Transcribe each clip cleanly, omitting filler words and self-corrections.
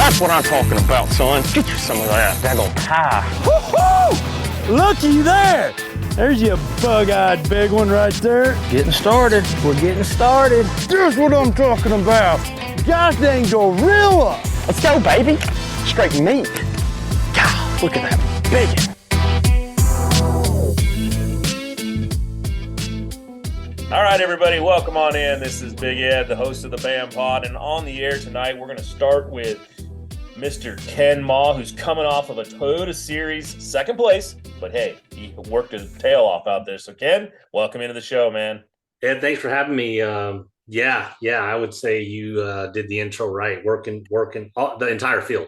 That's what I'm talking about, son. Get you some of that daggone pie. Woo-hoo! Looky there. There's your bug-eyed big one right there. Getting started. We're getting started. Here's what I'm talking about. Gosh dang gorilla. Let's go, baby. Straight meat. God, look at that biggin. All right, everybody, welcome on in. This is Big Ed, the host of the BAM Pod, and on the air tonight, we're going to start with Mr. Ken Mah, who's coming off of a Toyota Series second place, but hey, he worked his tail off out there. So, Ken, welcome into the show, man. Ed, thanks for having me. Yeah, I would say you did the intro right. Working the entire field.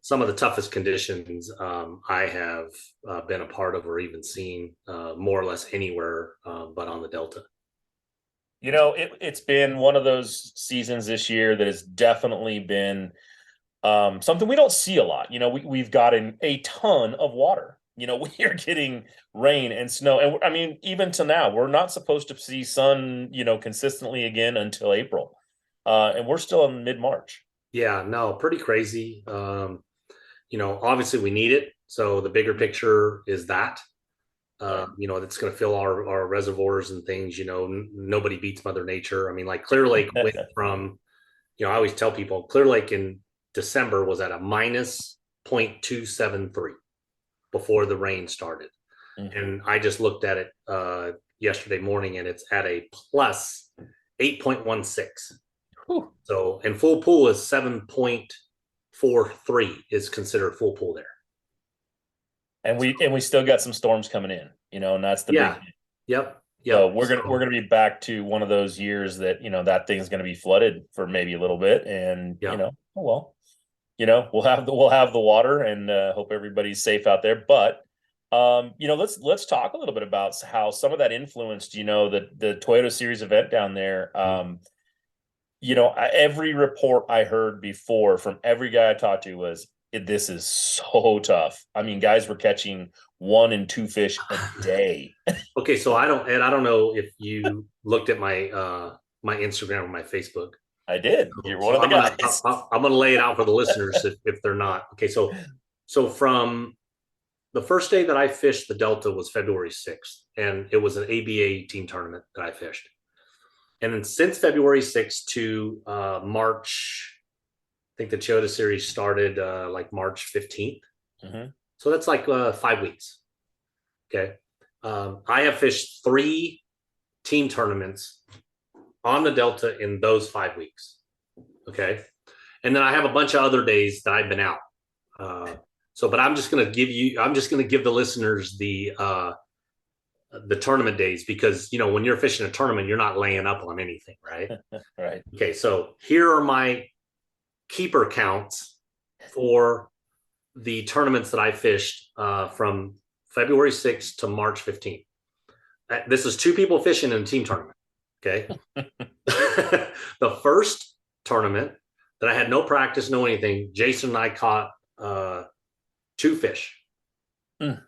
Some of the toughest conditions I have been a part of or even seen more or less anywhere but on the Delta. You know, it's been one of those seasons this year that has definitely been something we don't see a lot. You know, we've gotten a ton of water. You know, we are getting rain and snow. And I mean, even to now, we're not supposed to see sun, consistently again until April. And we're still in mid-March. Yeah, no, pretty crazy. Obviously we need it. So the bigger picture is that, that's going to fill our reservoirs and things. Nobody beats Mother Nature. I mean, like Clear Lake went from, I always tell people Clear Lake in December was at a minus 0.273 before the rain started. Mm-hmm. And I just looked at it yesterday morning and it's at a plus 8.16. Whew. So, and full pool is 7.43 is considered full pool there. And we still got some storms coming in, and that's the big thing. Yep. So we're gonna be back to one of those years that that thing's gonna be flooded for maybe a little bit, and we'll have the water, and hope everybody's safe out there. But let's talk a little bit about how some of that influenced the Toyota Series event down there. Every report I heard before from every guy I talked to was, this is so tough. I mean, guys were catching 1 and 2 fish a day. Okay, so I don't know if you looked at my my Instagram or my Facebook. I did. You're one of the guys. I'm going to lay it out for the listeners if they're not. Okay, so from the first day that I fished the Delta was February 6th, and it was an ABA team tournament that I fished. And then since February 6th to March, I think the Toyota Series started like March 15th. Mm-hmm. So that's like 5 weeks. Okay. I have fished 3 team tournaments on the Delta in those 5 weeks. Okay. And then I have a bunch of other days that I've been out. But I'm just going to give the listeners the tournament days, because when you're fishing a tournament, you're not laying up on anything, right? Right. Okay, so here are my keeper counts for the tournaments that I fished from February 6th to March 15th. This is 2 people fishing in a team tournament. Okay. The first tournament that I had no practice, no anything, Jason and I caught 2 fish. Mm.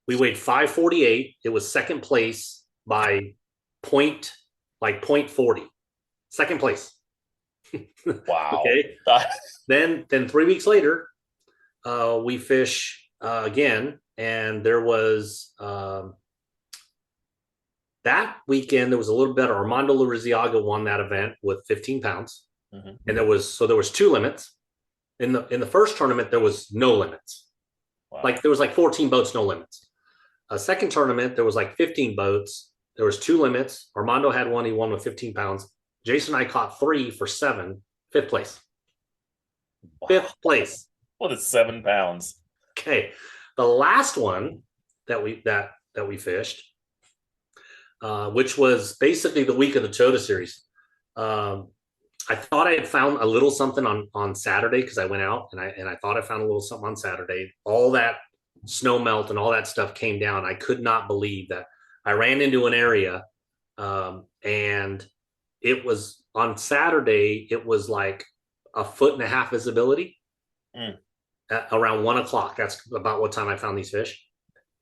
We weighed 548. It was second place by 0.40. Second place. Wow. Okay. Then 3 weeks later, we fish again, and there was that weekend there was a little better. Armando Luriziaga won that event with 15 pounds, mm-hmm. and there was 2 limits. In the first tournament, there was no limits. Wow. Like there was like 14 boats, no limits. A second tournament, there was like 15 boats. There was 2 limits. Armando had one. He won with 15 pounds. Jason and I caught 3 for 7. 5th place. Wow. 5th place. What is 7 pounds? Okay. The last one that we fished, which was basically the week of the Toyota Series. I thought I had found a little something on Saturday, because I went out and I thought I found a little something on Saturday. All that snow melt and all that stuff came down. I could not believe that. I ran into an area and it was on Saturday, it was like 1.5 foot visibility at around 1 o'clock. That's about what time I found these fish.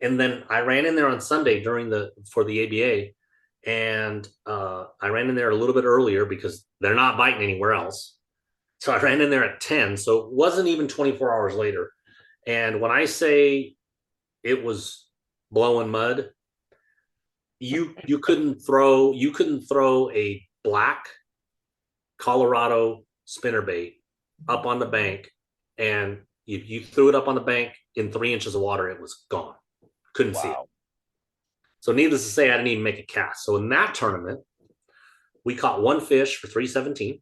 And then I ran in there on Sunday for the ABA, and I ran in there a little bit earlier because they're not biting anywhere else. So I ran in there at 10. So it wasn't even 24 hours later. And when I say it was blowing mud, you couldn't throw a black Colorado spinnerbait up on the bank, and you threw it up on the bank in 3 inches of water, it was gone. Couldn't see it. So needless to say, I didn't even make a cast. So in that tournament, we caught one fish for 317.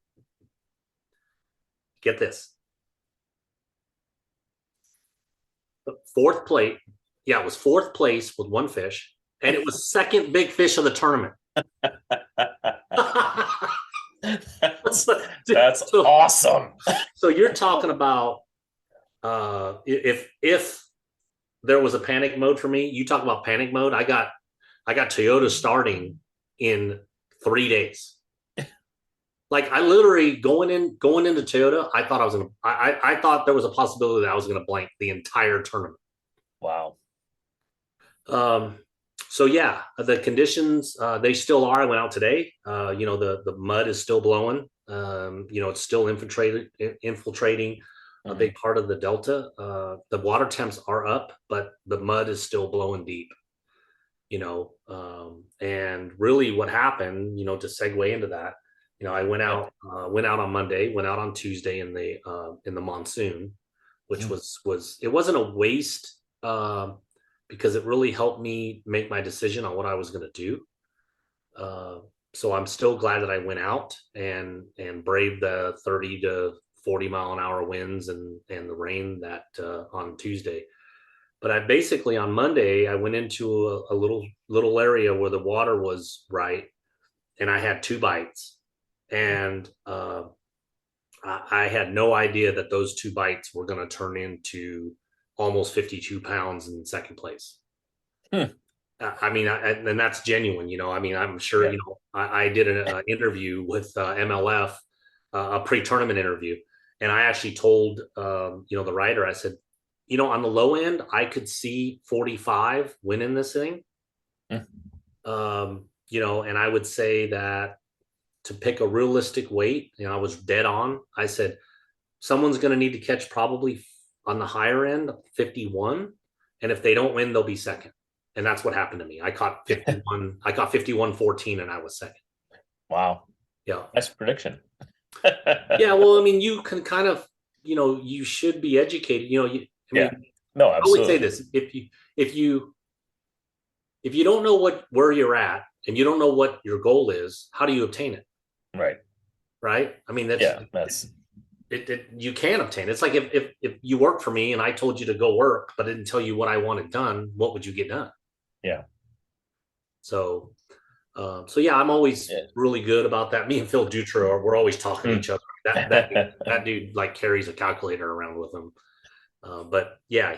Get this. Fourth place. Yeah, it was fourth place with one fish, and it was second big fish of the tournament. That's awesome. So you're talking about if there was a panic mode for me, you talk about panic mode. I got Toyota starting in 3 days. Like I literally going into Toyota, I thought I thought there was a possibility that I was gonna blank the entire tournament. Wow. So yeah, the conditions they still are. I went out today. The mud is still blowing. It's still infiltrating a big part of the delta. The water temps are up, but the mud is still blowing deep. And really, what happened? To segue into that, I went out on Monday, went out on Tuesday in the monsoon, which it wasn't a waste. Because it really helped me make my decision on what I was going to do. So I'm still glad that I went out and braved the 30 to 40 mile an hour winds and the rain that on Tuesday. But I basically on Monday, I went into a little area where the water was right, and I had 2 bites, and I had no idea that those 2 bites were going to turn into almost 52 pounds in second place. I mean, and that's genuine, I mean, I'm sure, I did an interview with MLF, a pre-tournament interview. And I actually told, the writer, I said, on the low end, I could see 45 winning this thing. And I would say that to pick a realistic weight, I was dead on. I said, someone's going to need to catch probably on the higher end, 51. And if they don't win, they'll be second. And that's what happened to me. I caught 51. I caught 51.14 and I was second. Wow. Yeah. Nice prediction. Yeah. Well, I mean, you can kind of, you should be educated. No, absolutely. I always say this. If you don't know where you're at and you don't know what your goal is, how do you obtain it? Right. Right. I mean, that's you can obtain. It's like if you work for me and I told you to go work, but didn't tell you what I wanted done, what would you get done? Yeah. So yeah, I'm always really good about that. Me and Phil Dutra we're always talking to each other. That dude like carries a calculator around with him. But yeah,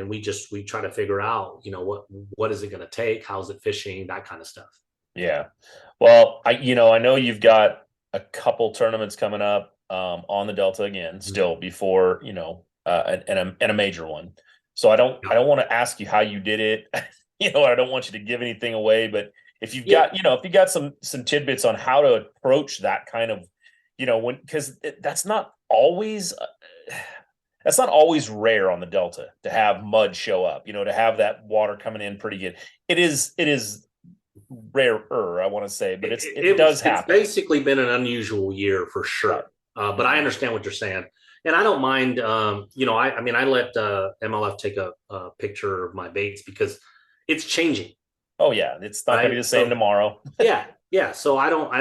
we try to figure out, what is it going to take? How's it fishing? That kind of stuff. Yeah. Well, I know you've got a couple tournaments coming up on the Delta again, still before, and a major one. So I don't want to ask you how you did it. I don't want you to give anything away, but if you've got, if you got some tidbits on how to approach that kind of, because that's not always rare on the Delta to have mud show up, to have that water coming in pretty good. It is rarer, I want to say, but it does happen. It's basically been an unusual year for sure. But I understand what you're saying. And I don't mind, I let MLF take a picture of my baits because it's changing. Oh yeah. It's not going to be the same tomorrow. Yeah. So I don't,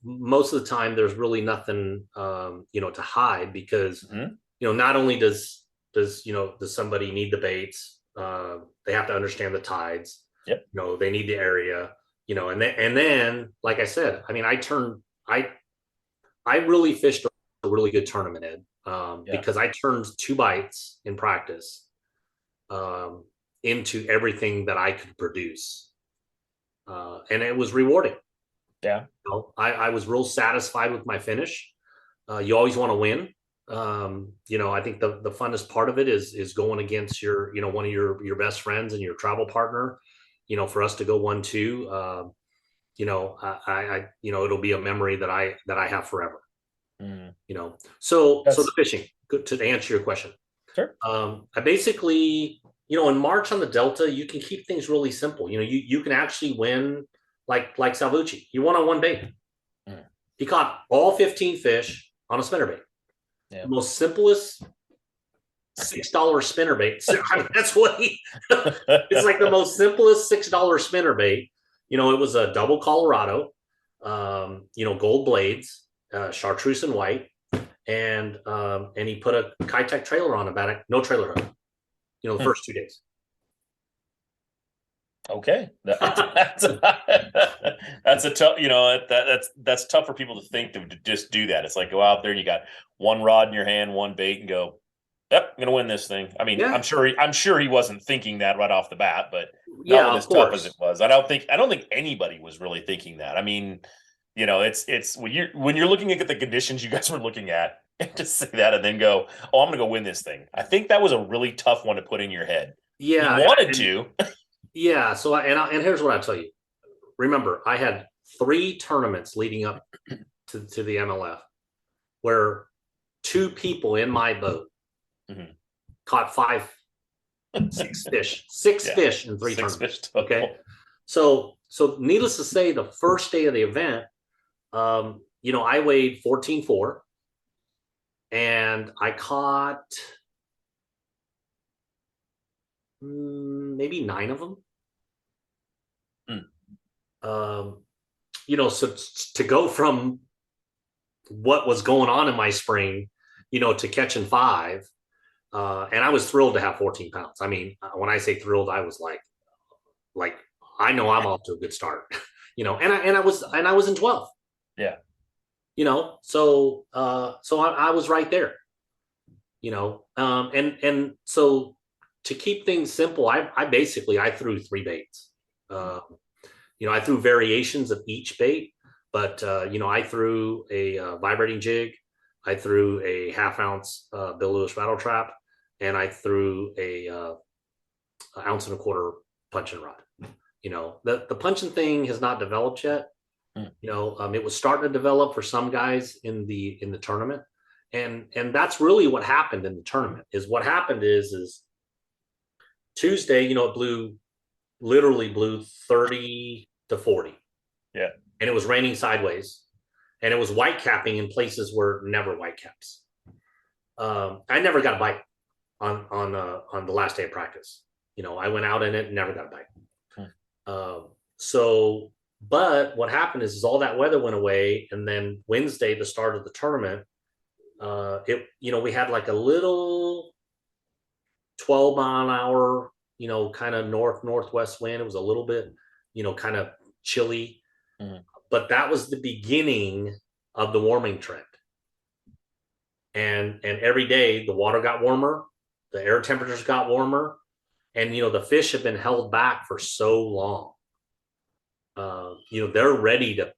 most of the time there's really nothing, to hide because, not only does somebody need the baits, they have to understand the tides. Yep. They need the area, and then, like I said, I mean, I really fished a really good tournament, Ed, because I turned 2 bites in practice into everything that I could produce. And it was rewarding. Yeah. I was real satisfied with my finish. You always want to win. I think the funnest part of it is going against your, one of your best friends and your travel partner, for us to go 1-2, it'll be a memory that I have forever. You know, so That's- the fishing, good to answer your question. Sure. I basically, you know, in March on the Delta, you can keep things really simple. You know, you can actually win like Salvucci. He won on one bait. He caught all 15 fish on a spinnerbait. Yeah. The most simplest $6 spinnerbait. So, I mean, that's what it's like the most simplest $6 spinnerbait. You know, it was a double Colorado, you know, gold blades, chartreuse and white. And he put a Kitech trailer on about it, no trailer hook, you know, the first 2 days. Okay, that's a tough, you know, that's tough for people to think to just do that. It's like go out there, you got one rod in your hand, one bait, and go, yep, I'm gonna win this thing. I mean, yeah. I'm sure he wasn't thinking that right off the bat, but yeah, not as tough as it was. I don't think anybody was really thinking that. I mean, you know, it's when you're looking at the conditions you guys were looking at, and to say that and then go, oh, I'm gonna go win this thing. I think that was a really tough one to put in your head. Yeah, you wanted to. Yeah. So and here's what I tell you. Remember, I had 3 tournaments leading up to the MLF where 2 people in my boat caught 6 fish, 6 fish in 3 tournaments. Okay. So needless to say, the first day of the event, you know, I weighed 14.4 and I caught maybe 9 of them. You know, so to go from what was going on in my spring, you know, to catching 5, and I was thrilled to have 14 pounds. I mean, when I say thrilled, I was like I know I'm off to a good start, you know, and I was in 12th. Yeah. You know, so I was right there, you know, and so to keep things simple, I basically threw 3 baits. You know, I threw variations of each bait, but you know, I threw a vibrating jig, I threw a 1/2 ounce Bill Lewis rattle trap, and I threw a 1.25 ounce punching rod. You know, the punching thing has not developed yet. You know, it was starting to develop for some guys in the tournament, and that's really what happened in the tournament. What happened is Tuesday, you know, it literally blew 30 to 40. Yeah. And it was raining sideways, and it was white capping in places where never white caps. I never got a bite on the last day of practice. You know, I went out in it and never got a bite. But what happened is all that weather went away, and then Wednesday, the start of the tournament, you know, we had like a little 12-mile-an-hour, you know, kind of northwest wind. It was a little bit, you know, kind of chilly, but that was the beginning of the warming trend. And every day the water got warmer, the air temperatures got warmer, and you know, the fish have been held back for so long. You know, they're ready to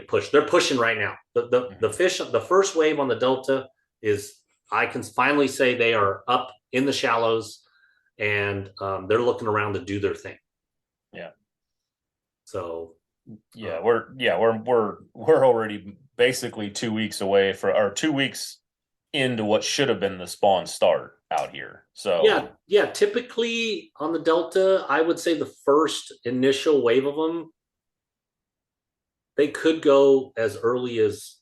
push. They're pushing right now. The fish, the first wave on the Delta is, I can finally say they are up in the shallows, and they're looking around to do their thing. Yeah. So yeah, we're already basically 2 weeks away or 2 weeks into what should have been the spawn start out here. So yeah, typically on the Delta, I would say the first initial wave of them, they could go as early as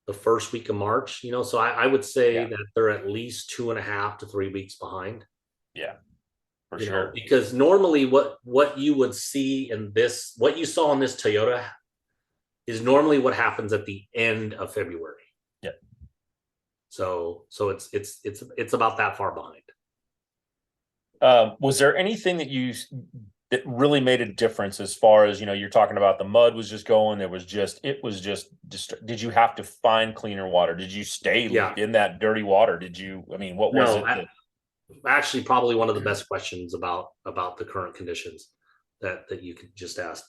the first week of March, you know, so I would say that they're at least 2.5 to 3 weeks behind. Yeah, for you sure. know, because normally what you would see in this, what you saw in this Toyota is normally what happens at the end of February. Yeah. So it's about that far behind. Was there anything that really made a difference as far as, you know, you're talking about the mud was just going, it was just did you have to find cleaner water? Did you stay in that dirty water? What was it? Actually, probably one of the best questions about the current conditions that you could just ask.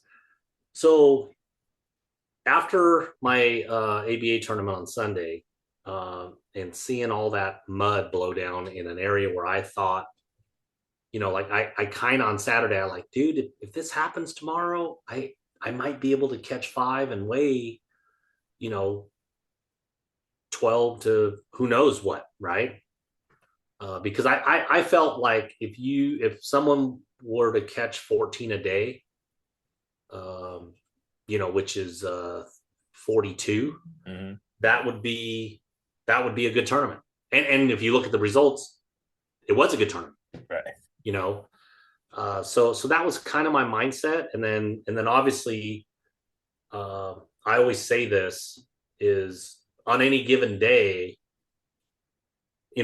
So after my ABA tournament on Sunday, and seeing all that mud blow down in an area where I thought, you know, like I kind of on Saturday, I like, dude, if this happens tomorrow, I might be able to catch 5 and weigh, you know, 12 to who knows what, right? Because I felt like if someone were to catch 14 a day, which is 42, that would be a good tournament. And if you look at the results, it was a good tournament, right? So that was kind of my mindset. And then obviously, I always say this is on any given day,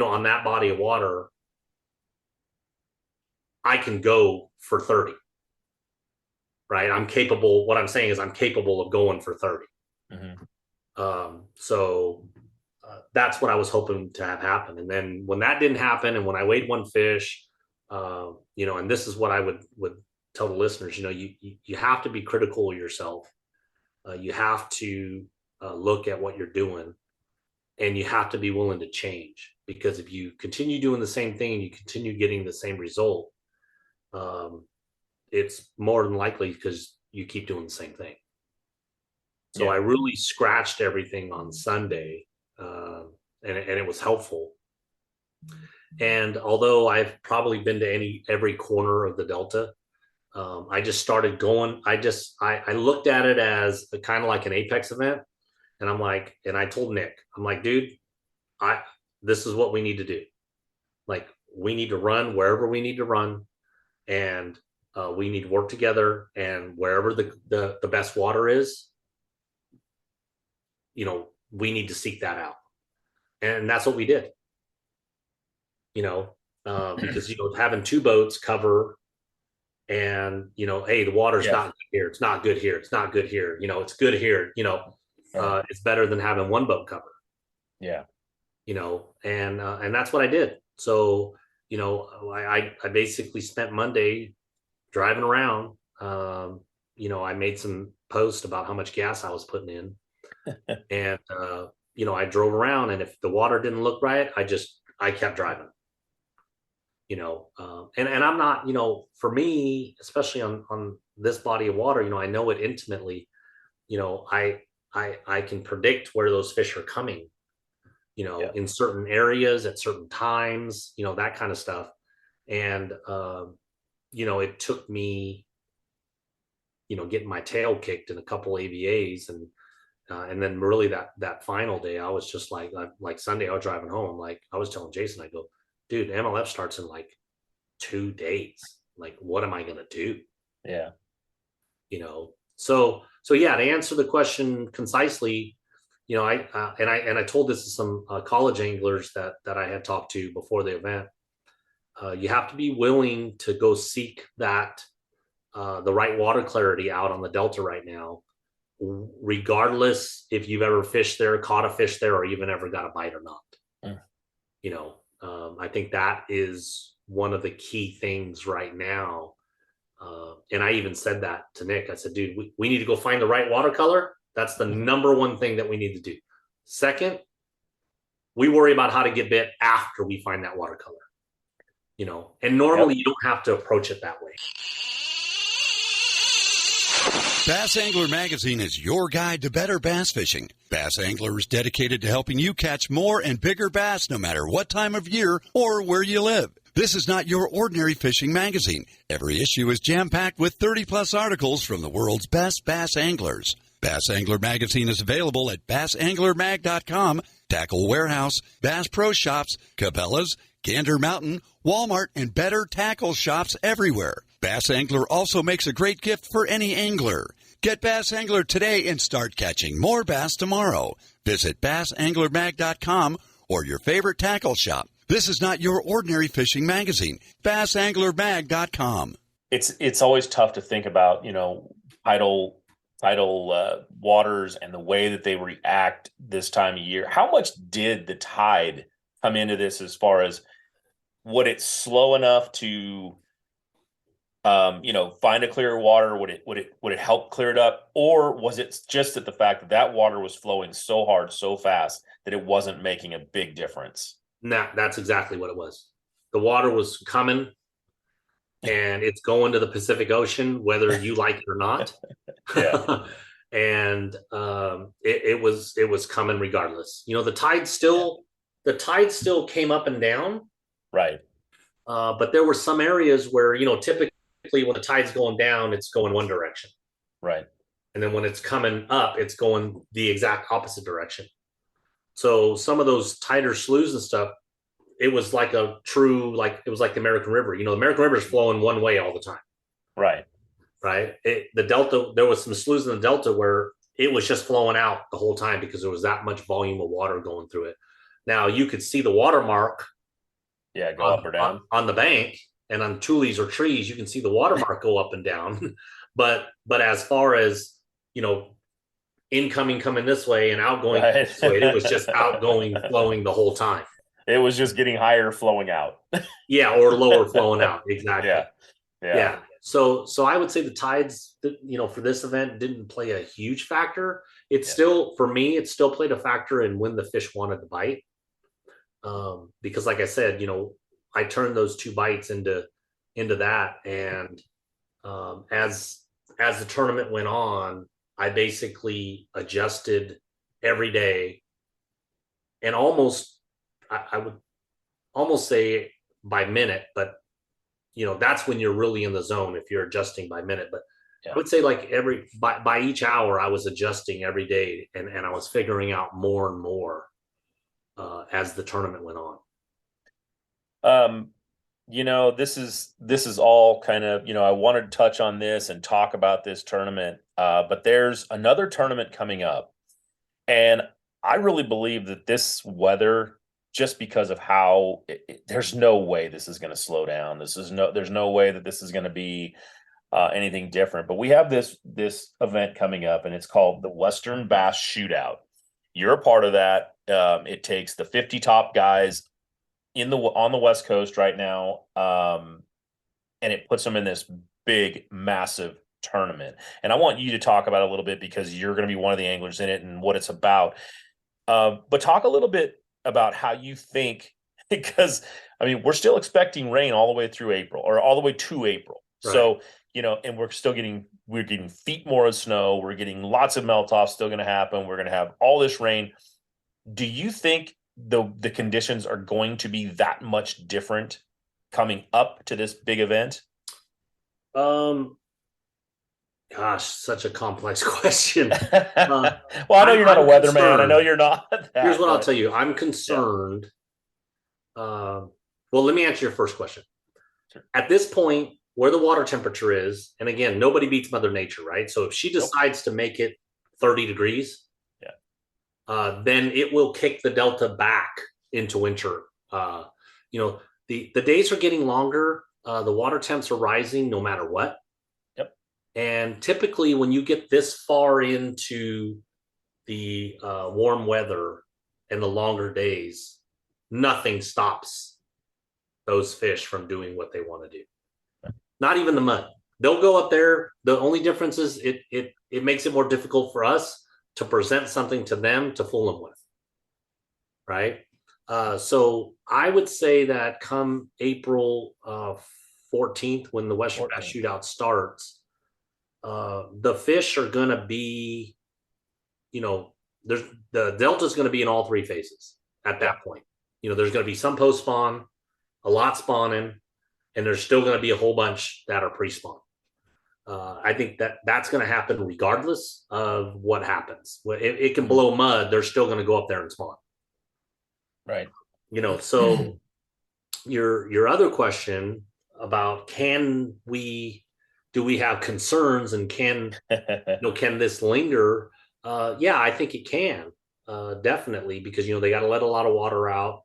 on that body of water, I can go for 30, right? What I'm saying is I'm capable of going for 30. So that's what I was hoping to have happen. And then when that didn't happen, and when I weighed one fish, and this is what I would tell the listeners, you have to be critical of yourself. You have to look at what you're doing, and you have to be willing to change, because if you continue doing the same thing and you continue getting the same result, it's more than likely because you keep doing the same thing. So I really scratched everything on Sunday, and it was helpful. And although I've probably been to every corner of the Delta, I just started going. I looked at it as kind of like an Apex event. And I'm like, and I told Nick, I'm like, dude, this is what we need to do. Like, we need to run wherever we need to run, and we need to work together. And wherever the best water is, we need to seek that out. And that's what we did. Because having two boats cover, and hey, the water's not good here. It's not good here. It's not good here. It's good here. It's better than having one boat cover. And that's what I did. So, I basically spent Monday driving around. I made some posts about how much gas I was putting in. And, I drove around, and if the water didn't look right, I kept driving. And I'm not, for me, especially on this body of water, I know it intimately. I can predict where those fish are coming, in certain areas at certain times, that kind of stuff. And, it took me, getting my tail kicked in a couple AVAs, and then really that final day, I was just like Sunday, I was driving home. Like, I was telling Jason, I go, dude, MLF starts in like 2 days. Like, what am I going to do? Yeah. So yeah, to answer the question concisely, I told this to some college anglers that I had talked to before the event. You have to be willing to go seek that the right water clarity out on the Delta right now, regardless if you've ever fished there, caught a fish there, or even ever got a bite or not. I think that is one of the key things right now. And I even said that to Nick. I said, dude, we need to go find the right watercolor. That's the number one thing that we need to do. Second, we worry about how to get bit after we find that watercolor, and normally you don't have to approach it that way. Bass Angler Magazine is your guide to better bass fishing. Bass Angler is dedicated to helping you catch more and bigger bass no matter what time of year or where you live. This is not your ordinary fishing magazine. Every issue is jam-packed with 30-plus articles from the world's best bass anglers. Bass Angler Magazine is available at bassanglermag.com, Tackle Warehouse, Bass Pro Shops, Cabela's, Gander Mountain, Walmart, and better tackle shops everywhere. Bass Angler also makes a great gift for any angler. Get Bass Angler today and start catching more bass tomorrow. Visit bassanglermag.com or your favorite tackle shop. This is not your ordinary fishing magazine. bassanglermag.com. It's always tough to think about, tidal waters and the way that they react this time of year. How much did the tide come into this, as far as would it slow enough to find a clearer water? Would it help clear it up? Or was it just that the fact that water was flowing so hard, so fast, that it wasn't making a big difference? No, that's exactly what it was. The water was coming, and it's going to the Pacific Ocean, whether you like it or not. and it was coming regardless. The tide still came up and down, Right. but there were some areas where typically when the tide's going down, it's going one direction, Right. and then when it's coming up, it's going the exact opposite direction. So some of those tighter sloughs and stuff, it was like it was like the American River. The American River is flowing one way all the time. Right. Right. The Delta, there was some sloughs in the Delta where it was just flowing out the whole time because there was that much volume of water going through it. Now you could see the watermark. Yeah, go up or down on the bank, and on tules or trees, you can see the watermark go up and down. but as far as incoming coming this way and outgoing this way, it was just outgoing flowing the whole time. It was just getting higher flowing out. Yeah, or lower flowing out. Exactly. Yeah. So I would say the tides, for this event didn't play a huge factor. It's still, for me, it still played a factor in when the fish wanted to bite. Because like I said, I turned those 2 bites into that. And as the tournament went on, I basically adjusted every day, and I would almost say by minute, but that's when you're really in the zone if you're adjusting by minute. But I would say like by each hour, I was adjusting every day, and I was figuring out more and more as the tournament went on. This is all kind of, I wanted to touch on this and talk about this tournament, but there's another tournament coming up, and I really believe that this weather, just because of how there's no way this is going to slow down. There's no way that this is going to be anything different. But we have this event coming up, and it's called the Western Bass Shootout. You're a part of that. It takes the 50 top guys on the West Coast right now, and it puts them in this big, massive tournament. And I want you to talk about it a little bit because you're going to be one of the anglers in it and what it's about. But talk a little bit about how you think, because we're still expecting rain all the way through April, or all the way to April. Right. So, and we're getting feet more of snow. We're getting lots of melt off still going to happen. We're going to have all this rain. Do you think the conditions are going to be that much different coming up to this big event? Gosh, such a complex question. Well, I know you're not a weatherman. I know you're not. Here's what I'll tell you. I'm concerned. Well, let me answer your first question. Sure. At this point, where the water temperature is, and again, nobody beats Mother Nature, right? So if she decides to make it 30 degrees, then it will kick the Delta back into winter. The days are getting longer. The water temps are rising no matter what. And typically when you get this far into the warm weather and the longer days, nothing stops those fish from doing what they want to do. Not even the mud. They'll go up there. The only difference is it makes it more difficult for us to present something to them to fool them with. Right? So I would say that come April 14th, when the Western Bass Shootout starts, the fish are going to be, the Delta is going to be in all 3 phases at that point. There's going to be some post spawn, a lot spawning, and there's still going to be a whole bunch that are pre-spawn. I think that's going to happen regardless of what happens. It can blow mud. They're still going to go up there and spawn. Right. So your other question about do we have concerns, and can this linger? Yeah, I think it can, definitely, because, they got to let a lot of water out,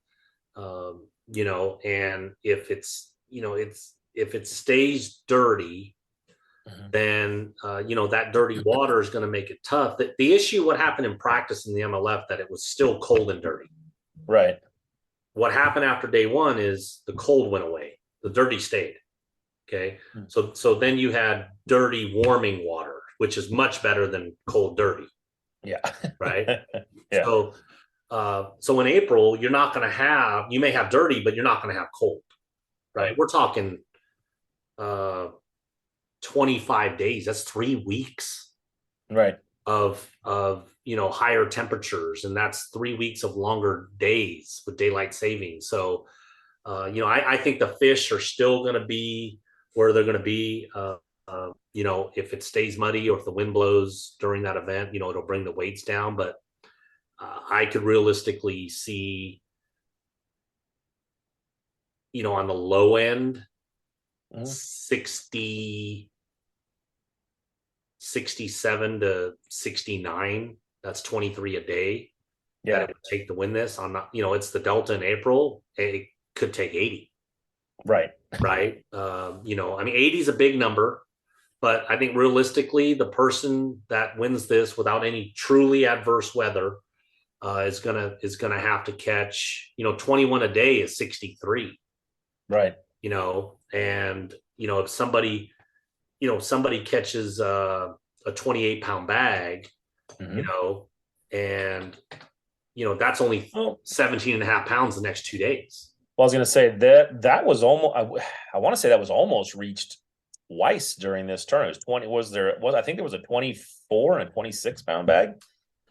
and if it stays dirty, then, that dirty water is going to make it tough. The issue, what happened in practice in the MLF, that it was still cold and dirty. Right. What happened after day 1 is the cold went away. The dirty stayed. Okay. So then you had dirty warming water, which is much better than cold dirty. Yeah. Right. Yeah. So in April, you may have dirty, but you're not going to have cold. Right. We're talking 25 days. That's 3 weeks. Right. of higher temperatures, and that's 3 weeks of longer days with daylight savings. So I think the fish are still going to be where they're going to be. If it stays muddy or if the wind blows during that event, it'll bring the weights down. But I could realistically see, on the low end, 67 to 69. That's 23 a day. Yeah. That it would take to win this. I'm not, it's the Delta in April. It could take 80. Right. 80 is a big number, but I think realistically, the person that wins this without any truly adverse weather is gonna have to catch, 21 a day is 63. Right. And if somebody catches a 28-pound bag, and that's only 17 and a half pounds the next 2 days. Well, I was going to say that was almost, I want to say that was almost reached twice during this tournament. I think there was a 24 and a 26-pound bag.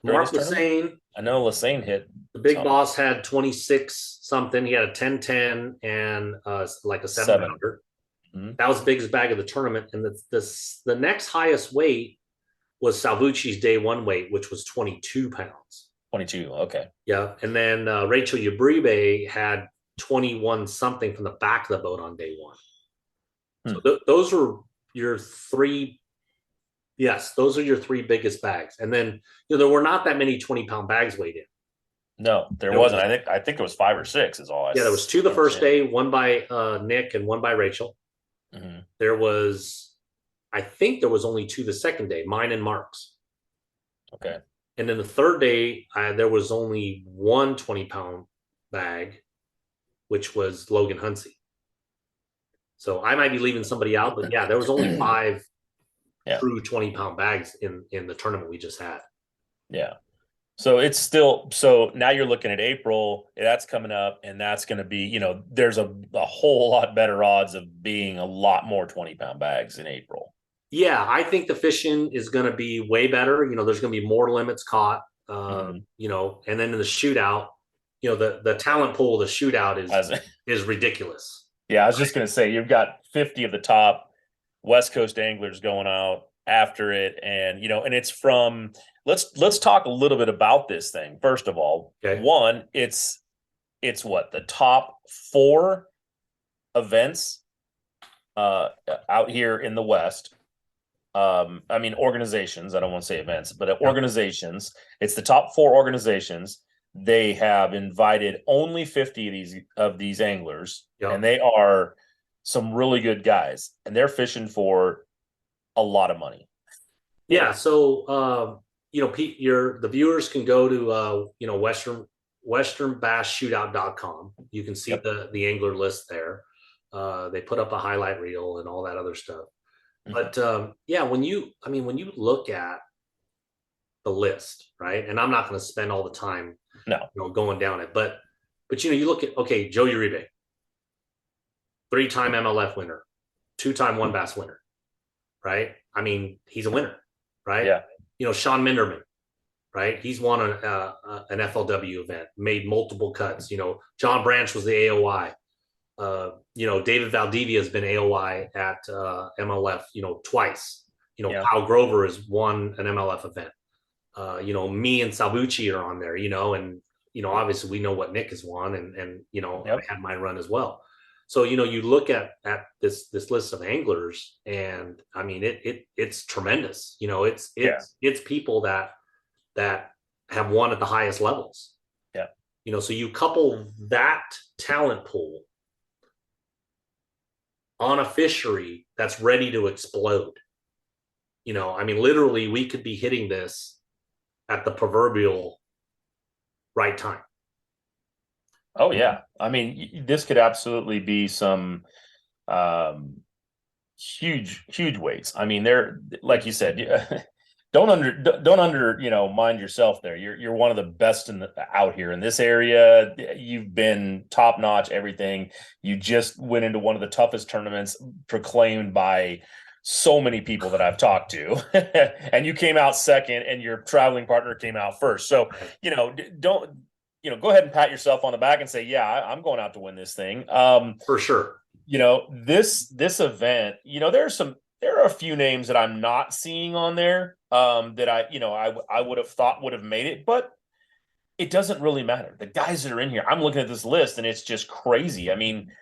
Mark Lassane. I know Lassane hit. The big boss had 26 something. He had a 10-10 and like a 7-pounder. Mm-hmm. That was the biggest bag of the tournament. And the next highest weight was Salvucci's day one weight, which was 22 pounds. 22, okay. Yeah. And then Rachel Yabribe had 21 something from the back of the boat on day one. So those were your three. Yes, those are your three biggest bags. And then there were not that many 20-pound bags weighed in. No, there wasn't. I think it was 5 or 6 is all. There was 2 the first day, one by Nick and one by Rachel. Mm-hmm. I think there was only 2 the second day, mine and Mark's. Okay. And then the third day, there was only one 20-pound bag, which was Logan Hunsey. So I might be leaving somebody out, but yeah, there was only 5 true 20-pound bags in the tournament we just had. Yeah. So it's still, so now you're looking at April, that's coming up, and that's going to be, there's a whole lot better odds of being a lot more 20-pound bags in April. Yeah, I think the fishing is going to be way better. There's going to be more limits caught, and then in the shootout, the talent pool of the shootout is ridiculous. Yeah, I was just going to say, you've got 50 of the top West Coast anglers going out after it. And, and it's from, let's talk a little bit about this thing. First of all, one, it's what, the top 4 events out here in the West. Organizations, I don't want to say events, but organizations. It's the top 4 organizations. They have invited only 50 of these anglers, and they are some really good guys, and they're fishing for a lot of money. Yeah. So, Pete, the viewers can go to, westernbasshootout.com. You can see the angler list there. They put up a highlight reel and all that other stuff. But when you look at the list, right? And I'm not going to spend all the time, going down it, but you look at, Joe Uribe, 3-time MLF winner, 2-time one bass winner, right? I mean, he's a winner, right? Yeah. Sean Minderman, right? He's won an FLW event, made multiple cuts. John Branch was the AOI. David Valdivia has been AOI at MLF, twice. Kyle Grover has won an MLF event. Me and Salvucci are on there, and, obviously we know what Nick has won and I had my run as well. So, you look at this list of anglers, and I mean, it's tremendous. It's people that have won at the highest levels. Yeah. So you couple that talent pool on a fishery that's ready to explode. Literally we could be hitting this at the proverbial right time. Oh yeah. This could absolutely be some huge weights. They're, like you said, don't mind yourself there. You're one of the best out here in this area. You've been top notch, everything. You just went into one of the toughest tournaments proclaimed by so many people that I've talked to, and you came out second, and your traveling partner came out first. So, don't go ahead and pat yourself on the back and say, yeah, I'm going out to win this thing. For sure. This event, there are a few names that I'm not seeing on there that I would have thought would have made it, but it doesn't really matter. The guys that are in here, I'm looking at this list and it's just crazy. I mean,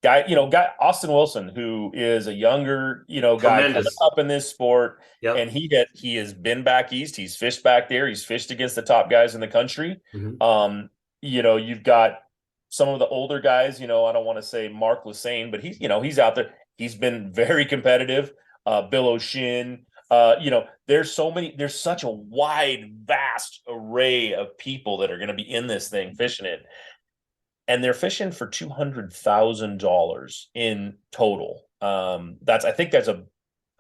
guy Austin Wilson, who is a younger, guy coming up in this sport, and he has been back east. He's fished back there. He's fished against the top guys in the country. Mm-hmm. You've got some of the older guys. I don't want to say Mark Lassane, but he's out there. He's been very competitive. Bill O'Shin. There's such a wide, vast array of people that are going to be in this thing fishing it. And they're fishing for $200,000 in total. I think that's a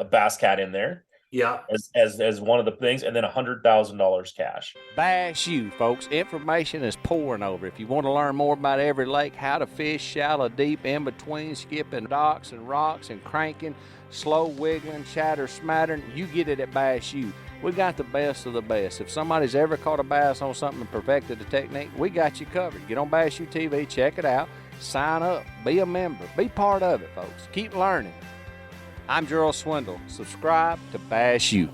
bass cat in there. Yeah. As one of the things, and then $100,000 cash. Bass U, folks. Information is pouring over. If you want to learn more about every lake, how to fish shallow, deep, in between, skipping docks and rocks and cranking, slow wiggling, chatter, smattering, you get it at Bass U. We got the best of the best. If somebody's ever caught a bass on something and perfected the technique, we got you covered. Get on Bass U TV, check it out, sign up, be a member, be part of it, folks. Keep learning. I'm Gerald Swindle. Subscribe to Bass U.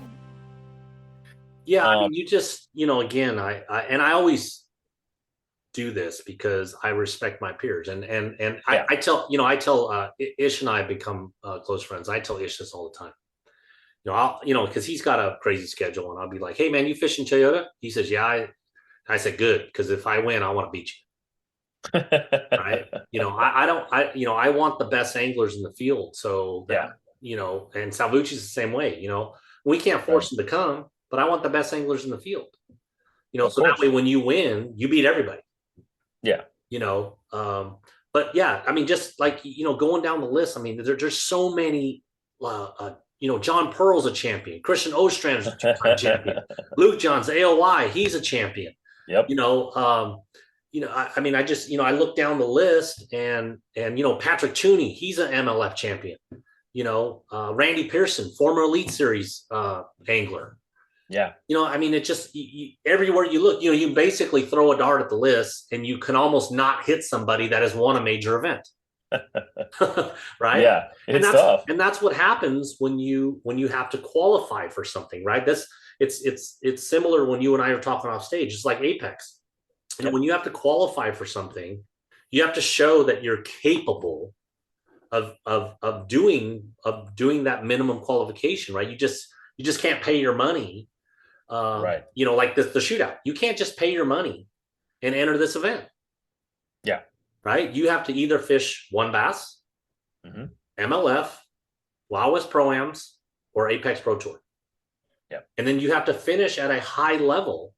Yeah, I mean, you just, again, I always do this because I respect my peers, and I tell Ish and I have become close friends. I tell Ish this all the time. Because he's got a crazy schedule, and I'll be like, "Hey, man, you fishing Toyota?" He says, "Yeah." I said, "Good, because if I win, I want to beat you." Right? I want the best anglers in the field. So that, and Salvucci's the same way. We can't force them to come, but I want the best anglers in the field. So that way when you win, you beat everybody. Yeah. But yeah, I mean, just like, going down the list, I mean, there's so many, John Pearl's a champion. Christian Ostrand's a two-time champion. Luke John's AOY, he's a champion. Yep. I mean, I just, I look down the list and Patrick Tooney, he's an MLF champion. Randy Pearson, former Elite Series angler. Yeah. I mean, it just, everywhere you look, you basically throw a dart at the list and you can almost not hit somebody that has won a major event. Right? Yeah. It's tough. And that's what happens when you have to qualify for something, right? It's similar when you and I are talking off stage. It's like Apex. When you have to qualify for something, you have to show that you're capable of doing that minimum qualification, right? You just can't pay your money. Right. Like the shootout. You can't just pay your money and enter this event. Yeah. Right. You have to either fish one bass, MLF, Wild West Pro-Ams, or Apex Pro Tour. Yeah. And then you have to finish at a high level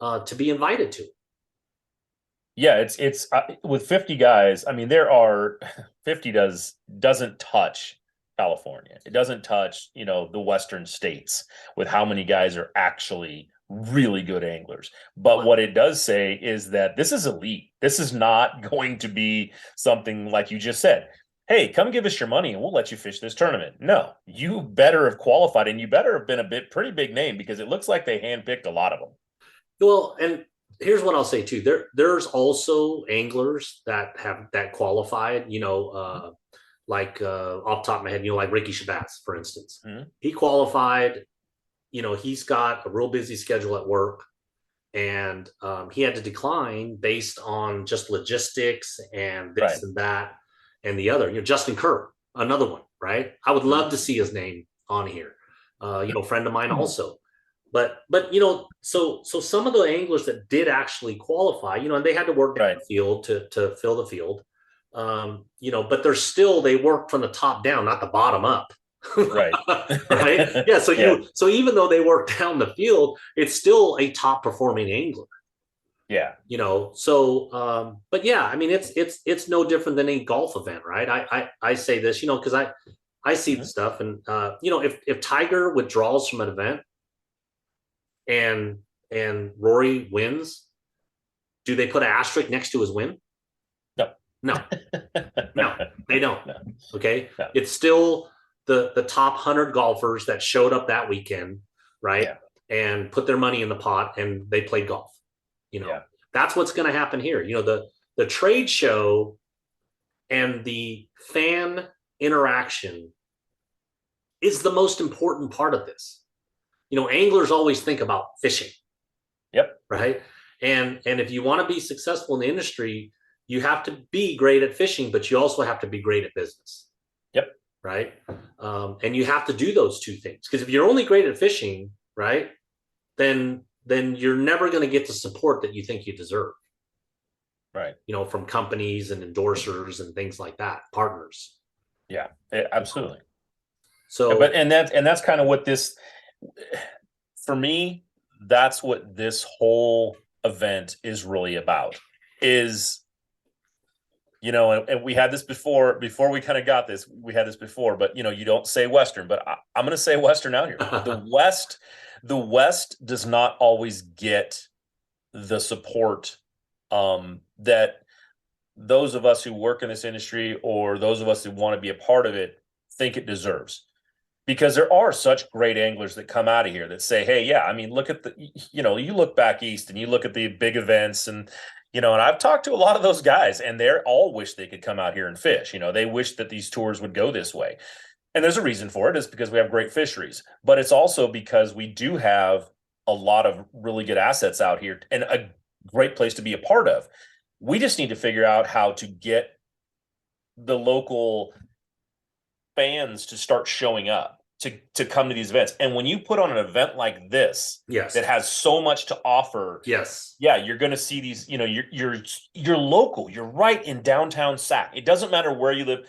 to be invited to. Yeah, it's with 50 guys. I mean, there are 50 doesn't touch California. It doesn't touch, the Western states with how many guys are actually really good anglers. But what it does say is that this is elite. This is not going to be something like you just said. Hey, come give us your money and we'll let you fish this tournament. No, you better have qualified, and you better have been pretty big name, because it looks like they handpicked a lot of them. Well, and here's what I'll say too. There's also anglers that qualified, like off the top of my head, like Ricky Shabazz, for instance. He qualified. He's got a real busy schedule at work, and he had to decline based on just logistics and this and that and the other. Justin Kerr, another one, right? I would love to see his name on here. Friend of mine also. But so some of the anglers that did actually qualify, and they had to work down the field to fill the field. But they work from the top down, not the bottom up. Right. Right. Yeah. So even though they work down the field, it's still a top performing angler. Yeah. But yeah, I mean, it's no different than a golf event, right? I say this, because I see the stuff, and if Tiger withdraws from an event and Rory wins, do they put an asterisk next to his win? No. No, they don't. No. Okay. No. It's still the top 100 golfers that showed up that weekend, right? Yeah. And put their money in the pot and they played golf. Yeah. That's what's going to happen here. The trade show and the fan interaction is the most important part of this. Anglers always think about fishing. Yep. Right. And if you want to be successful in the industry, you have to be great at fishing, but you also have to be great at business. Yep. Right. And you have to do those two things, because if you're only great at fishing, right, then you're never going to get the support that you think you deserve. Right. From companies and endorsers and things like that, partners. Yeah, absolutely. So, that's kind of what this, for me, that's what this whole event is really about. Is, and we had this before we kind of got this, we had this before, but you don't say Western, but I'm going to say Western out here. The West does not always get the support that those of us who work in this industry, or those of us who want to be a part of it, think it deserves. Because there are such great anglers that come out of here that say, hey, yeah, I mean, look at you look back east and you look at the big events, and and I've talked to a lot of those guys, and they all wish they could come out here and fish. They wish that these tours would go this way. And there's a reason for it. It's because we have great fisheries, but it's also because we do have a lot of really good assets out here and a great place to be a part of. We just need to figure out how to get the local fans to start showing up to come to these events. And when you put on an event like this, yes, that has so much to offer, yes, yeah, you're going to see these. You're local. You're right in downtown Sac. It doesn't matter where you live.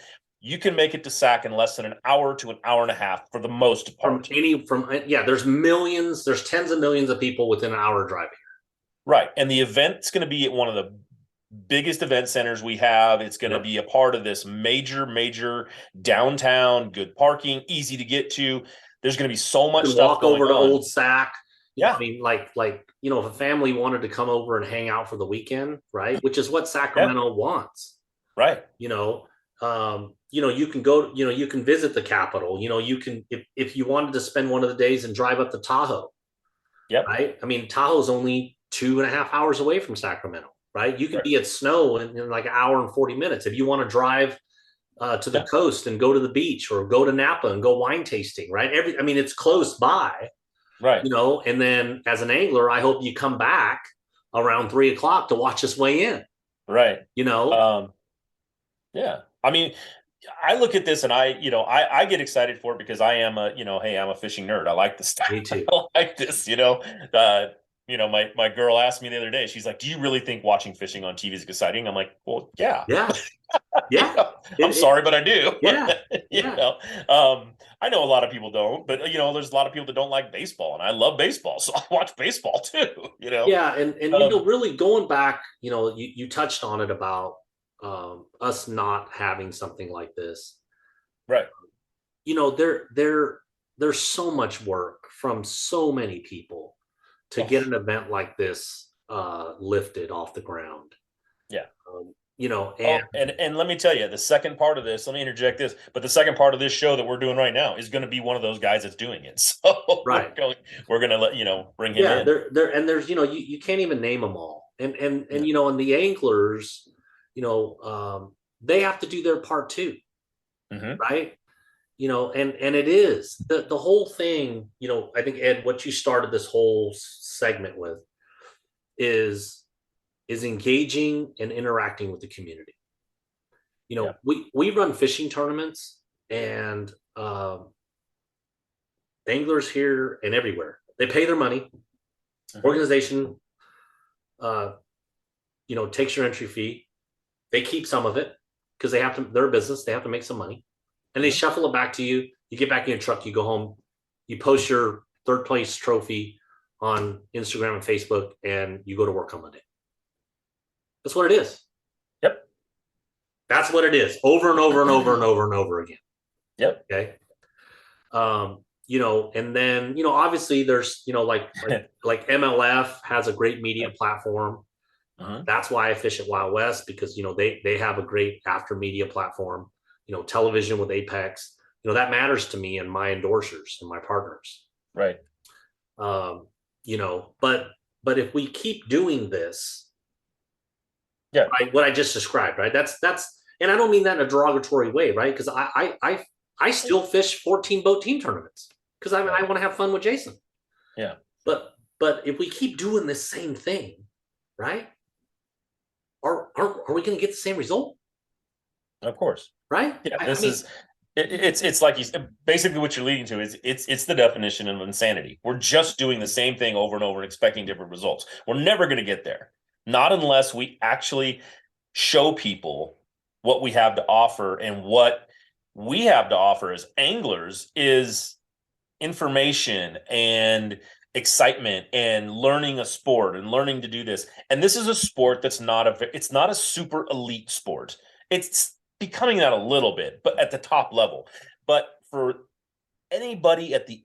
You can make it to Sac in less than an hour to an hour and a half for the most part. There's millions, there's tens of millions of people within an hour drive here. Right. And the event's going to be at one of the biggest event centers we have. It's going to be a part of this major downtown, good parking, easy to get to. There's going to be so much stuff walk over to Old Sac. Yeah. I mean, like, if a family wanted to come over and hang out for the weekend, right? Which is what Sacramento wants. Right. You can go, you can visit the Capitol, you can, if you wanted to spend one of the days and drive up to Tahoe. Yep. Right. I mean, Tahoe's only 2.5 hours away from Sacramento, right? You could be at snow in like an hour and 40 minutes. If you want to drive to the coast and go to the beach, or go to Napa and go wine tasting, right? It's close by, right? And then as an angler, I hope you come back around 3:00 to watch us weigh in. Right. Yeah. I mean, I look at this and I get excited for it because I am hey, I'm a fishing nerd. I like this stuff. Me too. I like this, my girl asked me the other day, she's like, do you really think watching fishing on TV is exciting? I'm like, well, yeah. Yeah. Yeah. I'm sorry, but I do. Yeah. I know a lot of people don't, but there's a lot of people that don't like baseball, and I love baseball, so I watch baseball too. Yeah, and really going back, you touched on it about us not having something like this, right? There's so much work from so many people to get an event like this lifted off the ground. Yeah. And let me tell you, the second part of this, let me interject this, but the second part of this show that we're doing right now is going to be one of those guys that's doing it. So right, we're going to let bring him in. And there's you can't even name them all, and the anglers, they have to do their part too, right? And it is the whole thing. I think, Ed, what you started this whole segment with is engaging and interacting with the community. We run fishing tournaments, and anglers here and everywhere, they pay their money. Organization, takes your entry fee. They keep some of it because they're a business. They have to make some money, and they shuffle it back to you. You get back in your truck, you go home, you post your third place trophy on Instagram and Facebook, and you go to work on Monday. That's what it is. Yep. That's what it is, over and over and over and over and over again. Yep. Okay. And then, obviously there's, like MLF has a great media platform. That's why I fish at Wild West, because, they have a great after media platform, television with Apex. that matters to me and my endorsers and my partners. Right. But if we keep doing this, yeah, right, what I just described, right? That's, and I don't mean that in a derogatory way, right? Because I still fish 14 boat team tournaments because I want to have fun with Jason. Yeah. But if we keep doing this same thing, right? Are we going to get the same result? Of course. Right? Yeah. It's like basically what you're leading to is it's the definition of insanity. We're just doing the same thing over and over and expecting different results. We're never going to get there. Not unless we actually show people what we have to offer, and what we have to offer as anglers is information and excitement and learning a sport and learning to do this. And this is a sport that's it's not a super elite sport. It's becoming that a little bit, but at the top level. But for anybody at the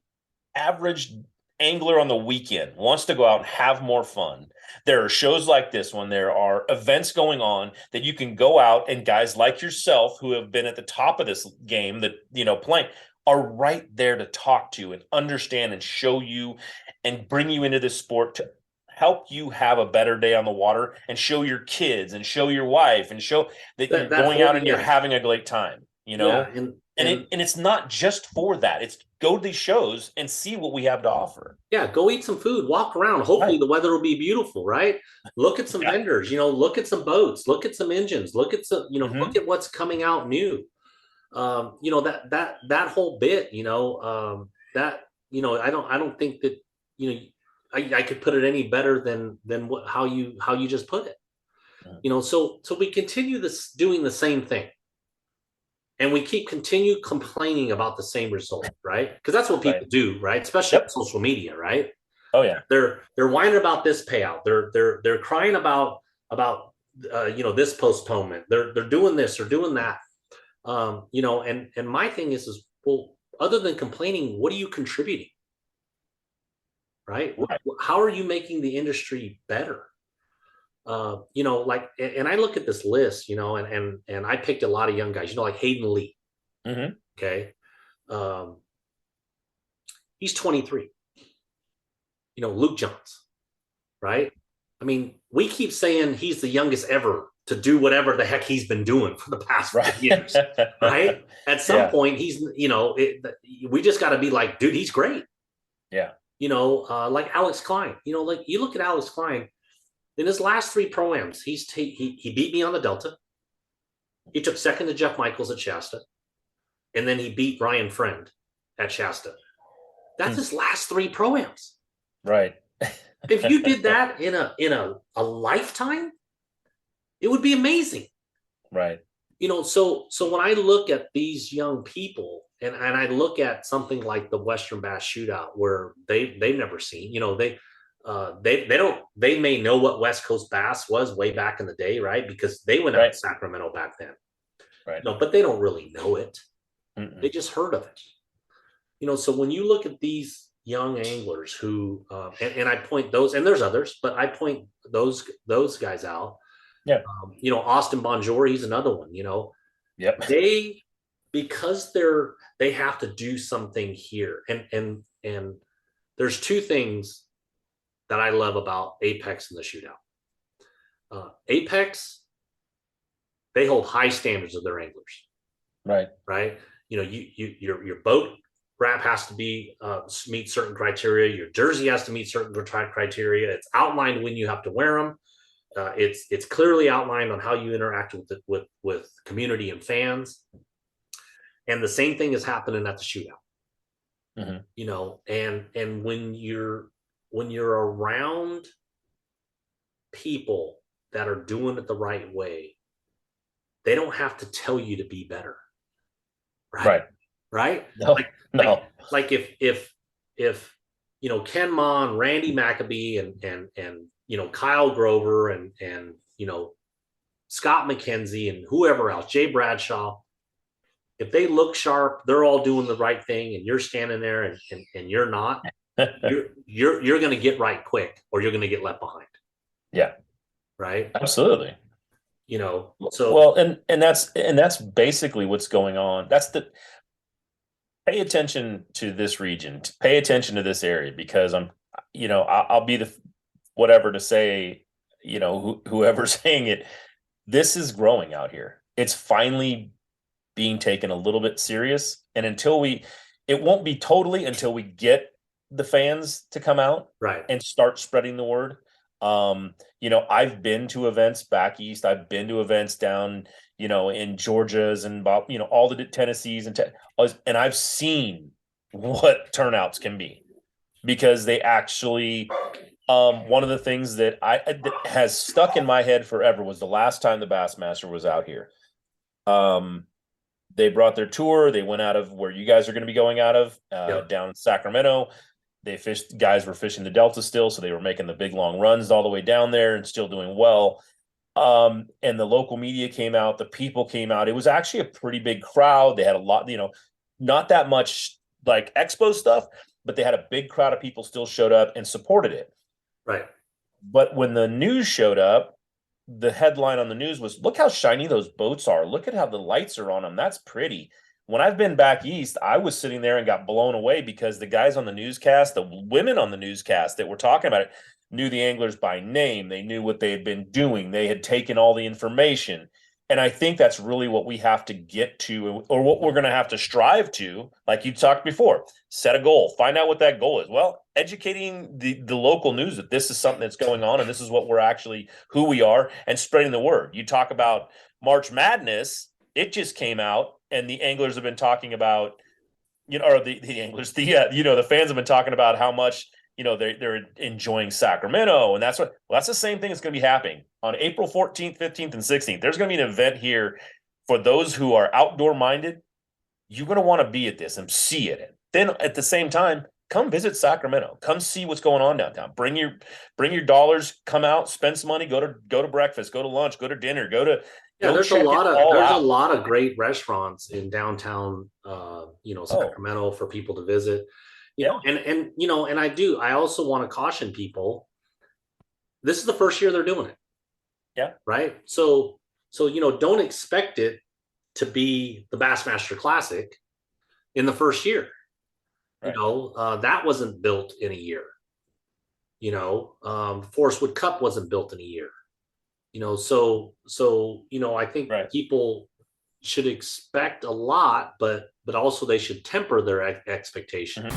average angler on the weekend wants to go out and have more fun, there are shows like this one. There are events going on that you can go out, and guys like yourself who have been at the top of this game that, playing, are right there to talk to and understand and show you and bring you into this sport to help you have a better day on the water, and show your kids and show your wife and show that you're going out and you're having a great time, Yeah, and it's not just for that. It's go to these shows and see what we have to offer. Yeah, go eat some food, walk around. Hopefully the weather will be beautiful, right? Look at some vendors, look at some boats, look at some engines, look at some, look at what's coming out new. That whole bit, I don't think that, I could put it any better than how you just put it. So we continue doing the same thing. And we continue complaining about the same result, right? Because that's what people do, right? Especially on social media, right? Oh yeah, they're whining about this payout. They're crying about this postponement. They're doing this or doing that. And my thing is well, other than complaining, what are you contributing? Right? How are you making the industry better? And I look at this list, and I picked a lot of young guys, like Hayden Lee. Mm-hmm. Okay. He's 23. Luke Johns, right? I mean, we keep saying he's the youngest ever to do whatever the heck he's been doing for the past 5 years, right? At some point, he's, we just got to be like, dude, he's great. Yeah. Like Alex Klein, like you look at Alex Klein, in his last 3 pro-ams, he beat me on the Delta. He took second to Jeff Michaels at Shasta. And then he beat Ryan Friend at Shasta. That's his last 3 pro-ams. Right. If you did that in a lifetime, it would be amazing. Right. So when I look at these young people, and I look at something like the Western Bass Shootout, where they've never seen, they may know what West Coast bass was way back in the day, right? Because they went out to Sacramento back then. Right. But they don't really know it. Mm-mm. They just heard of it. So when you look at these young anglers who, and I point those, and there's others, but I point those guys out. Yeah. Austin Bonjour, he's another one, Yep. Because they have to do something here. And there's 2 things that I love about Apex and the Shootout. Apex, they hold high standards of their anglers. Right. Right. Your boat wrap has to be meet certain criteria. Your jersey has to meet certain criteria. It's outlined when you have to wear them. It's clearly outlined on how you interact with community and fans. And the same thing is happening at the Shootout. Mm-hmm. And when you're around people that are doing it the right way, they don't have to tell you to be better. Right. No. Like if Ken Mah and Randy McAbee and Kyle Grover and Scott McKenzie and whoever else, Jay Bradshaw, if they look sharp, they're all doing the right thing, and you're standing there and you're not, you're going to get right quick, or you're going to get left behind. Yeah. Right. Absolutely. So well, and that's basically what's going on. pay attention to this region, pay attention to this area, because I'll be the whatever to say, whoever's saying it, this is growing out here. It's finally being taken a little bit serious. And it won't be totally until we get the fans to come out and start spreading the word. I've been to events back east. I've been to events down, in Georgia's and, all the Tennessees and I've seen what turnouts can be, because they actually, one of the things that has stuck in my head forever was the last time the Bassmaster was out here. They brought their tour. They went out of where you guys are going to be going out of, down in Sacramento. Guys were fishing the Delta still, so they were making the big long runs all the way down there and still doing well. And the local media came out, the people came out. It was actually a pretty big crowd. They had a lot, not that much like expo stuff, but they had a big crowd of people still showed up and supported it. Right. But when the news showed up, the headline on the news was, look how shiny those boats are. Look at how the lights are on them. That's pretty. When I've been back east, I was sitting there and got blown away, because the guys on the newscast, the women on the newscast that were talking about it, knew the anglers by name. They knew what they had been doing. They had taken all the information. And I think that's really what we have to get to, or what we're going to have to strive to. Like you talked before, set a goal, find out what that goal is. Well, educating the local news that this is something that's going on and this is what we're actually, who we are, and spreading the word. You talk about March Madness, it just came out, and the anglers have been talking about, or the anglers, the fans have been talking about how much, they're enjoying Sacramento. And that's the same thing that's going to be happening on April 14th, 15th, and 16th. There's going to be an event here for those who are outdoor minded. You're going to want to be at this and see it. Then at the same time, come visit Sacramento. Come see what's going on downtown. Bring your dollars, come out, spend some money, go to breakfast, go to lunch, go to dinner, there's a lot of great restaurants in downtown, Sacramento for people to visit. I also want to caution people, this is the first year they're doing it. Yeah. Right. So, don't expect it to be the Bassmaster Classic in the first year. Right. That wasn't built in a year. Forest Wood Cup wasn't built in a year. I think people should expect a lot, but also they should temper their expectations.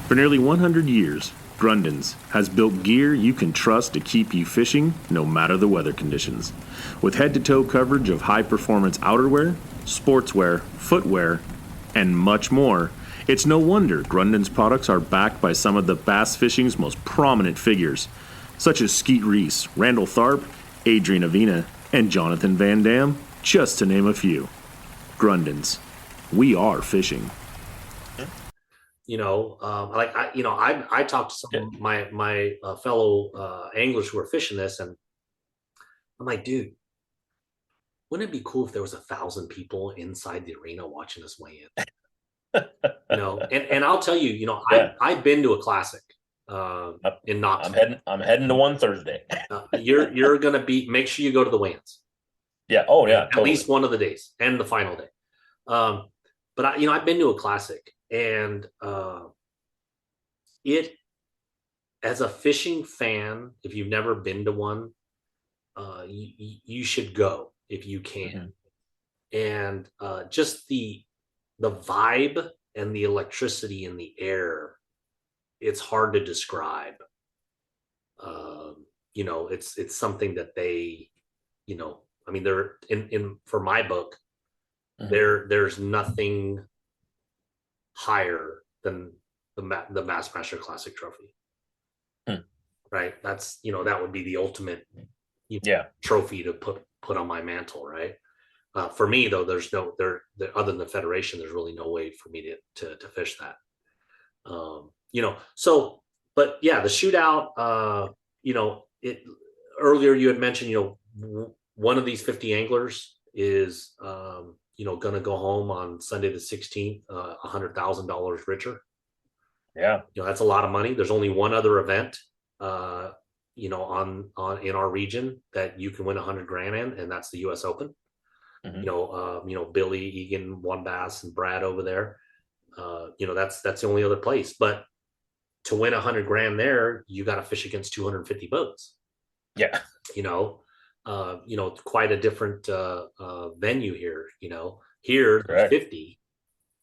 For nearly 100 years, Grundens has built gear you can trust to keep you fishing no matter the weather conditions. With head-to-toe coverage of high-performance outerwear, sportswear, footwear, and much more, it's no wonder Grundens products are backed by some of the bass fishing's most prominent figures, such as Skeet Reese, Randall Tharp, Adrian Avina, and Jonathan Van Dam, just to name a few. Grundens, we are fishing. I talked to some of my fellow anglers who are fishing this, and I'm like, dude, wouldn't it be cool if there was 1,000 people inside the arena watching us weigh in? And I'll tell you, I've been to a classic in Knoxville. I'm heading to one Thursday. You're gonna make sure you go to the weigh-ins. Yeah. Oh yeah. At least one of the days and the final day. But I've been to a classic, and it, as a fishing fan, if you've never been to one, you should go if you can. And just the vibe and the electricity in the air, it's hard to describe. It's something that they, they're in for my book, there's nothing higher than the Bassmaster Classic trophy. Right. That's, that would be the ultimate trophy to put on my mantle. Right. For me though, there's no, other than the Federation, there's really no way for me to fish that. But yeah, the shootout, earlier you had mentioned, one of these 50 anglers is, going to go home on Sunday the 16th, $100,000 richer. Yeah. That's a lot of money. There's only one other event, in our region that you can win $100,000 in, and that's the U.S. Open. Mhm. Billy, Egan, One Bass, and Brad over there. That's the only other place. But to win $100,000 there, you got to fish against 250 boats. Yeah. Quite a different venue here. Here there's Correct. 50,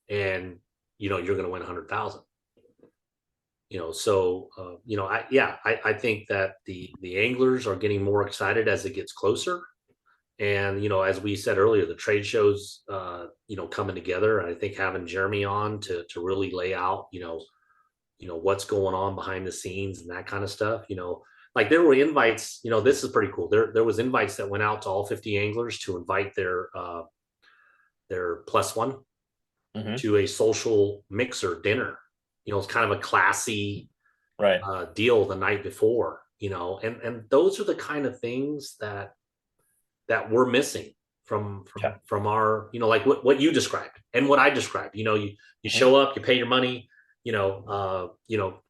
and you're going to win 100,000. I think that the anglers are getting more excited as it gets closer. And, as we said earlier, the trade shows, coming together. I think having Jeremy on to really lay out, what's going on behind the scenes and that kind of stuff, like there were invites, this is pretty cool. There was invites that went out to all 50 anglers to invite their plus one to a social mixer dinner. It's kind of a classy Right. deal the night before, and those are the kind of things that we're missing from our, like what you described and what I described. You show up, you pay your money,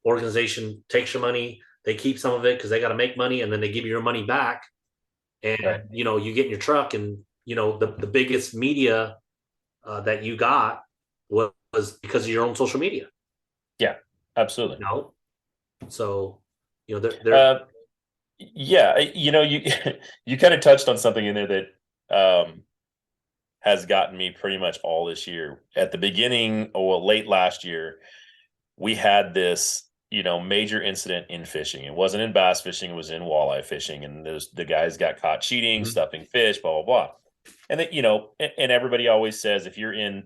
organization takes your money, they keep some of it because they got to make money, and then they give you your money back, and Right. you get in your truck, and the biggest media that you got was because of your own social media. Yeah, absolutely. So you you kind of touched on something in there that has gotten me pretty much all this year. At the beginning or late last year, we had this major incident in fishing. It wasn't in bass fishing, it was in walleye fishing, and the guys got caught cheating, stuffing fish, blah blah blah. And that, and everybody always says, if you're in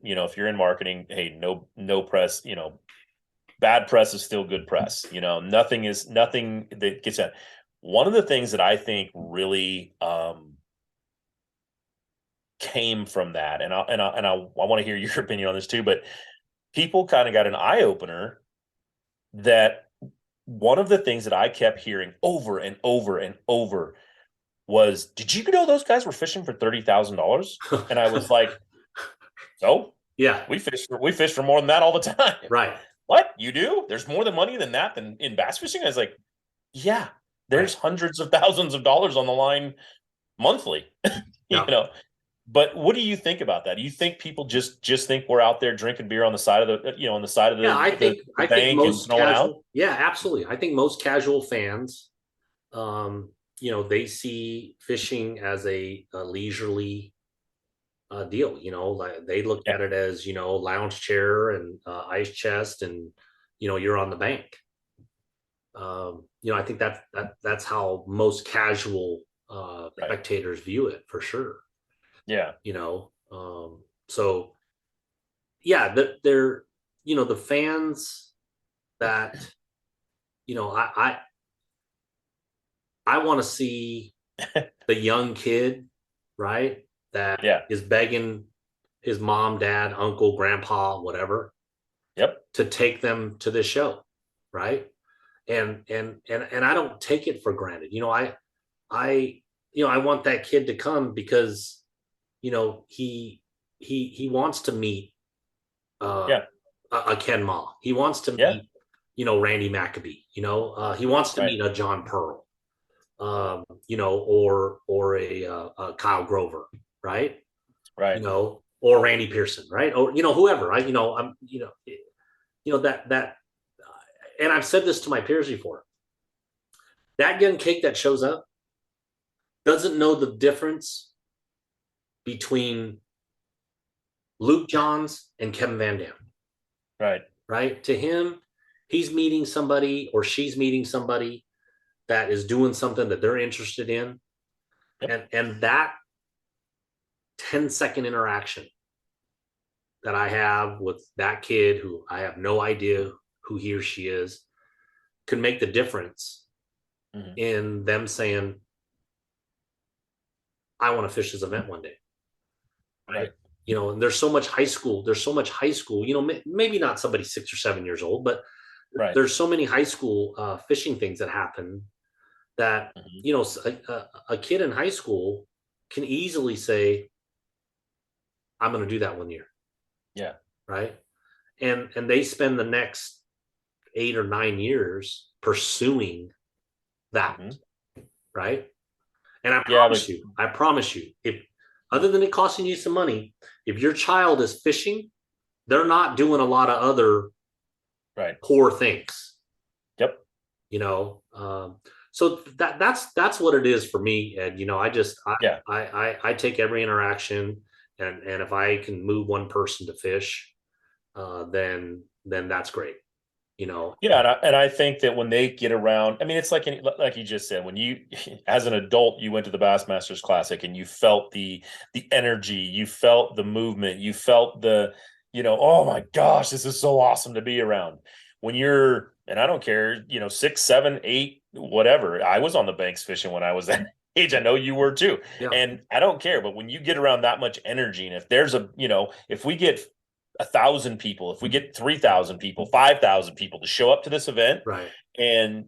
marketing, hey, no press, bad press is still good press. Nothing that gets out. One of the things that I think really came from that, and I want to hear your opinion on this too, but people kind of got an eye opener that one of the things that I kept hearing over and over and over was, did you know those guys were fishing for $30,000? And I was like, so yeah, we fish for more than that all the time. Right. What? You do? There's more than money than that than in bass fishing? I was like, yeah, there's hundreds of thousands of dollars on the line monthly. But what do you think about that? Do you think people just think we're out there drinking beer on the side of the I think bank most and throwing out? Yeah, absolutely. I think most casual fans, they see fishing as a leisurely deal. Like they look at it as lounge chair and ice chest, and you're on the bank. I think that's how most casual spectators view it, for sure. Yeah. So yeah, they're the fans that I want to see the young kid, right, that is begging his mom, dad, uncle, grandpa, whatever, to take them to this show, right? And I don't take it for granted. I want that kid to come because he wants to meet a Ken Mah. He wants to meet Randy McAbee. He wants to meet a John Pearl, or a Kyle Grover, right? Right. Or Randy Pearson, right? Or whoever. That. And I've said this to my peers before. That young cake that shows up doesn't know the difference between Luke Johns and Kevin Van Dam. Right. Right. To him, he's meeting somebody, or she's meeting somebody that is doing something that they're interested in. And that 10-second interaction that I have with that kid, who I have no idea who he or she is, could make the difference in them saying, I want to fish this event one day. Right. And there's so much high school, maybe not somebody 6 or 7 years old, but there's so many high school fishing things that happen that, a kid in high school can easily say, I'm going to do that one year. Yeah. Right. And they spend the next 8 or 9 years pursuing that. Right. And I promise you, if other than it costing you some money, if your child is fishing, they're not doing a lot of other poor things. Yep. You know, so that's what it is for me. And, you know, I take every interaction, and if I can move one person to fish, then that's great. You know, and I think that when they get around, I mean, it's like you just said, when you, as an adult, you went to the Bassmasters Classic and you felt the energy, you felt the movement, you felt the, you know, oh my gosh, this is so awesome to be around. When you're, and I don't care, you know, 6, 7, 8, whatever. I was on the banks fishing when I was that age. I know you were too, and I don't care. But when you get around that much energy, and if there's a, you know, if we get 1,000 people, if we get 3,000 people, 5,000 people to show up to this event, and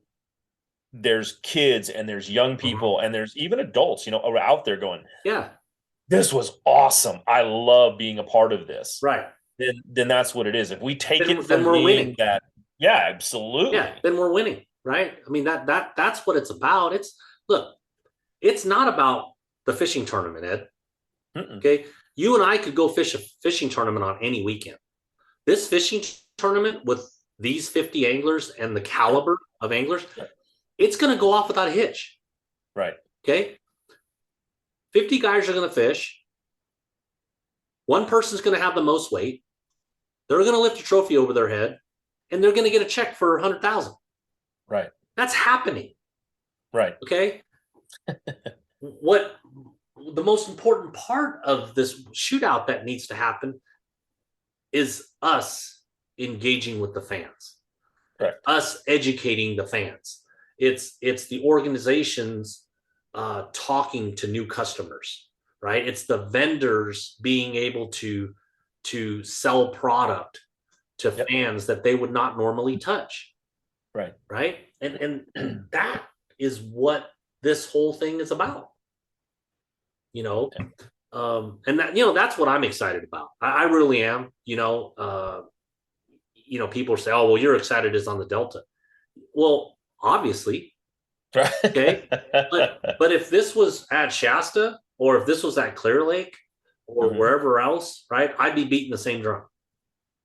there's kids and there's young people and there's even adults, you know, are out there going, this was awesome. I love being a part of this. Then that's what it is. If we take it from being winning. That, absolutely. Then we're winning, right? I mean, that's what it's about. It's not about the fishing tournament, Ed. Okay. You and I could go fish a fishing tournament on any weekend. This fishing tournament with these 50 anglers and the caliber of anglers, it's going to go off without a hitch. Okay. 50 guys are going to fish. One person's going to have the most weight. They're going to lift a trophy over their head, and they're going to get a check for 100,000. That's happening. Okay. What the most important part of this shootout that needs to happen is us engaging with the fans, us educating the fans. It's the organizations talking to new customers, right? It's the vendors being able to sell product to fans that they would not normally touch. Right. And that is what this whole thing is about. You know, and that, you know, that's what I'm excited about. I really am. You know, people say, "Oh, well, you're excited is on the Delta." Well, obviously, okay. But if this was at Shasta, or if this was at Clear Lake, or wherever else, right, I'd be beating the same drum.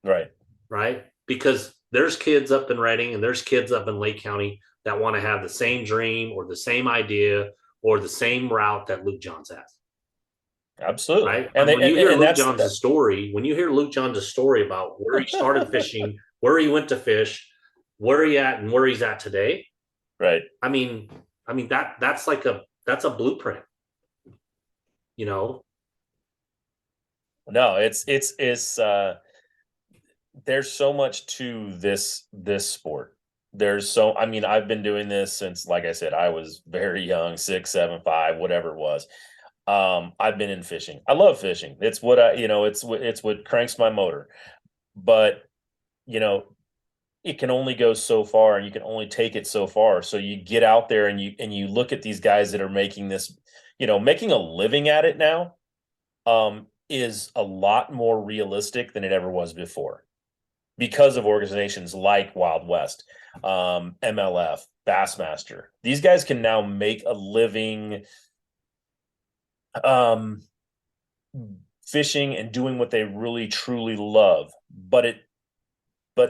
Right, because there's kids up in Redding and there's kids up in Lake County that want to have the same dream or the same idea or the same route that Luke Johns has. Absolutely. Right. And when you hear Luke Johns' story, about where he started fishing, where he went to fish, where he at and where he's at today. I mean that's a blueprint. You know. No, it's there's so much to this sport. I mean, I've been doing this since, like I said, I was very young, 6, 7, 5, whatever it was. I've been in fishing. I love fishing. It's what it's what cranks my motor. But, you know, it can only go so far, and you can only take it so far. So you get out there and you look at these guys that are making this, you know, making a living at it now, is a lot more realistic than it ever was before, because of organizations like Wild West, MLF, Bassmaster. These guys can now make a living fishing and doing what they really truly love. But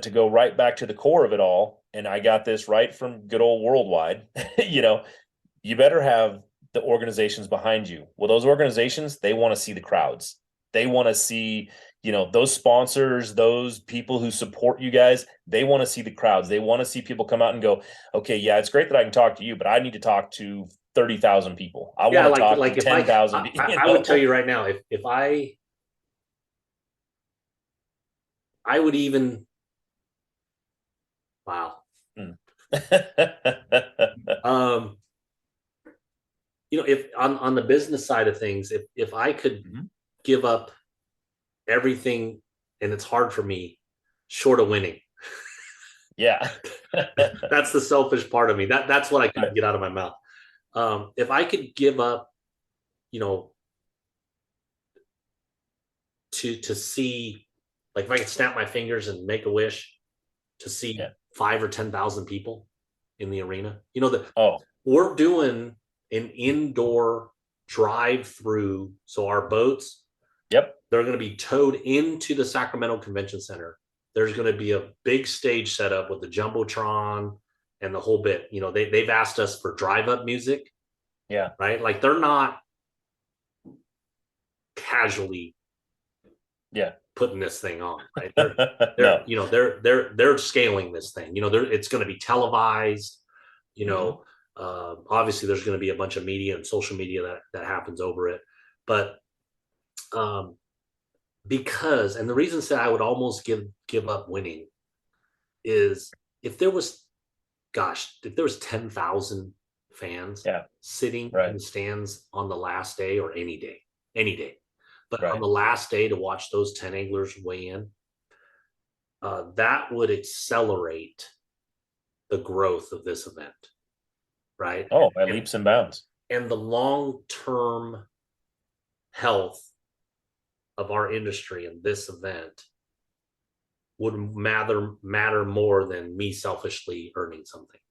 to go right back to the core of it all, and I got this right from good old Worldwide, you know, you better have the organizations behind you. Well, those organizations, they want to see the crowds. They want to see, you know, those sponsors, those people who support you guys, they want to see the crowds. They want to see people come out and go, okay, yeah, it's great that I can talk to you, but I need to talk to 30,000 people. I want to talk to 10,000 people. I would tell you right now, if I would even, wow. You know, if on the business side of things, if I could give up everything, and it's hard for me, short of winning. That's the selfish part of me. That's what I couldn't get out of my mouth. If I could give up, you know, to see, like, if I could snap my fingers and make a wish to see 5 or 10,000 people in the arena, you know, we're doing an indoor drive through. So our boats, Yep. they're going to be towed into the Sacramento Convention Center. There's going to be a big stage set up with the Jumbotron and the whole bit. You know, they've asked us for drive-up music. Yeah. Right? Like they're not casually putting this thing on, right? No. You know, they're scaling this thing. You know, it's going to be televised. You know, obviously there's going to be a bunch of media and social media that happens over it, but because, and the reason that I would almost give up winning is if there was 10,000 fans sitting in the stands on the last day or any day. But on the last day to watch those 10 anglers weigh in, that would accelerate the growth of this event, right? Oh, by leaps and bounds. And the long-term health of our industry in this event would matter more than me selfishly earning something.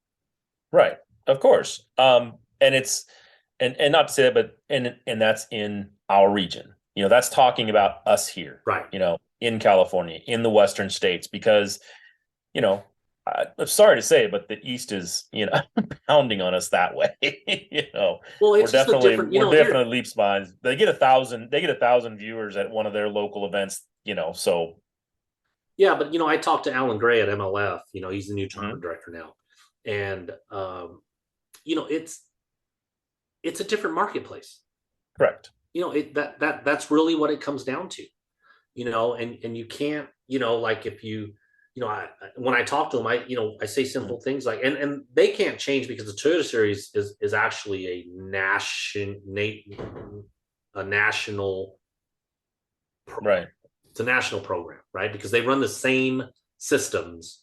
Right. Of course. And it's, and not to say that, but, and that's in our region, you know, that's talking about us here, right? You know, in California, in the Western states, because, you know, I'm sorry to say, but the East is, you know, pounding on us that way. You know, well, it's we're definitely leaps behind. They get 1,000 viewers at one of their local events, you know, so. Yeah, but you know, I talked to Alan Gray at MLF. You know, he's the new tournament director now, and you know, it's a different marketplace. Correct. You know, that's really what it comes down to. You know, and you can't, you know, like if you know, when I talk to them, I say simple things like, and they can't change because the Toyota Series is actually a national, right. It's a national program, right? Because they run the same systems,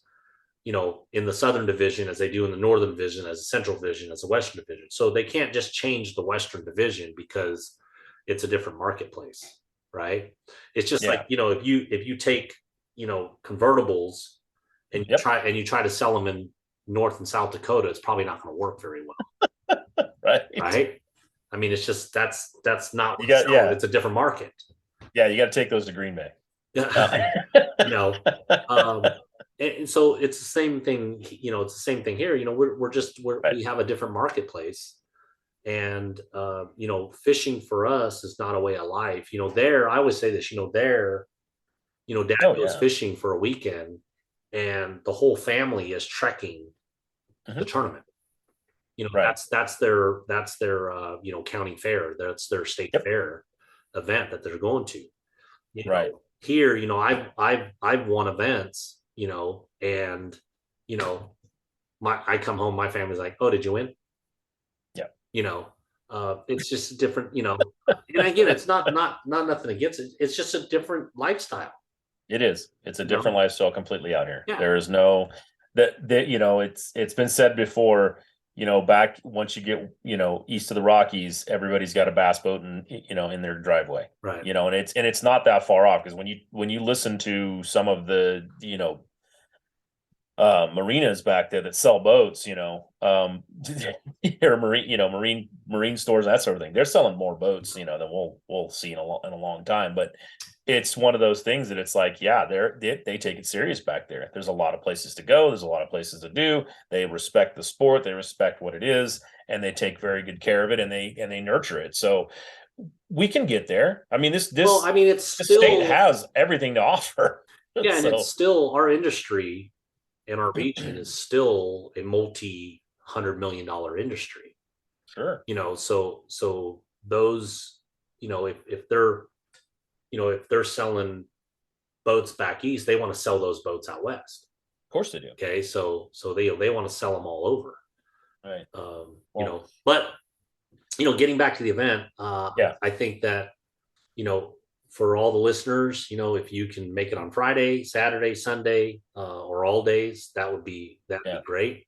you know, in the Southern Division as they do in the Northern Division, as the Central Division, as the Western Division. So they can't just change the Western Division because it's a different marketplace, right? It's just like, you know, if you take, you know, convertibles and you try to sell them in North and South Dakota, it's probably not going to work very well. Right. I mean, it's just, that's not, it's a different market. Yeah. You got to take those to Green Bay. You know, and so it's the same thing, you know, it's the same thing here. You know, we have a different marketplace, and, you know, fishing for us is not a way of life. You know, I always say this, you know, Dad goes fishing for a weekend and the whole family is trekking the tournament. You know, that's their you know, county fair. That's their state fair event that they're going to. You know, here, you know, I've won events, you know, and, you know, I come home, my family's like, oh, did you win? Yeah. You know, it's just different, you know, and again, it's not nothing against it. It's just a different lifestyle. It is. It's a different lifestyle completely out here. Yeah. There is no that, you know, it's been said before, you know, back once you get, you know, east of the Rockies, everybody's got a bass boat and, you know, in their driveway, right? You know, and it's not that far off, because when you listen to some of the, you know, marinas back there that sell boats, you know, or marine stores, that sort of thing, they're selling more boats, you know, than we'll see in a long time. But it's one of those things that it's like, yeah, they take it serious back there. There's a lot of places to go. There's a lot of places to do. They respect the sport. They respect what it is, and they take very good care of it, and they nurture it. So we can get there. I mean, this state has everything to offer. Yeah, and it's still, our industry in our region is still a multi-$100 million industry. Sure. You know, so those, you know, if they're, you know, if they're selling boats back east, they want to sell those boats out west. Of course they do. Okay, so they want to sell them all over. Right. You know, but, you know, getting back to the event, I think that, you know, for all the listeners, you know, if you can make it on Friday, Saturday, Sunday, or all days, that'd be great.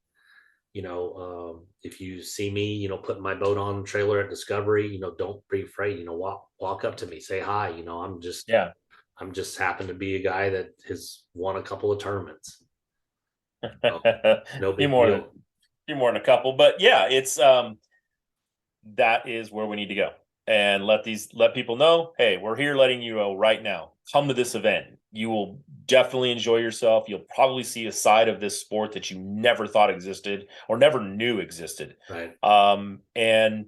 You know, if you see me, you know, putting my boat on trailer at Discovery, you know, don't be afraid, you know, walk up to me, say hi, you know, I'm just happen to be a guy that has won a couple of tournaments. No big deal. Be more than a couple, but yeah, it's, that is where we need to go. and let people know, hey, we're here letting you know right now. Come to this event. You will definitely enjoy yourself. You'll probably see a side of this sport that you never thought existed or never knew existed. Right. And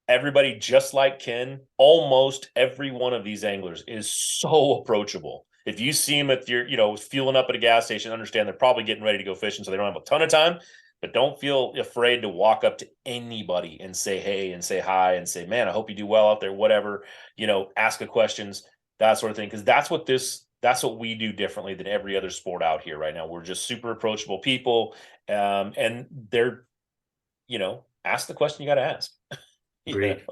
everybody, just like Ken, almost every one of these anglers is so approachable. If you see them at your, fueling up at a gas station, understand they're probably getting ready to go fishing, so they don't have a ton of time. But don't feel afraid to walk up to anybody and say hey and say hi and say, man, I hope you do well out there, whatever, ask the questions, that sort of thing. Because that's what we do differently than every other sport out here right now. We're just super approachable people. And they're, ask the question you got to ask.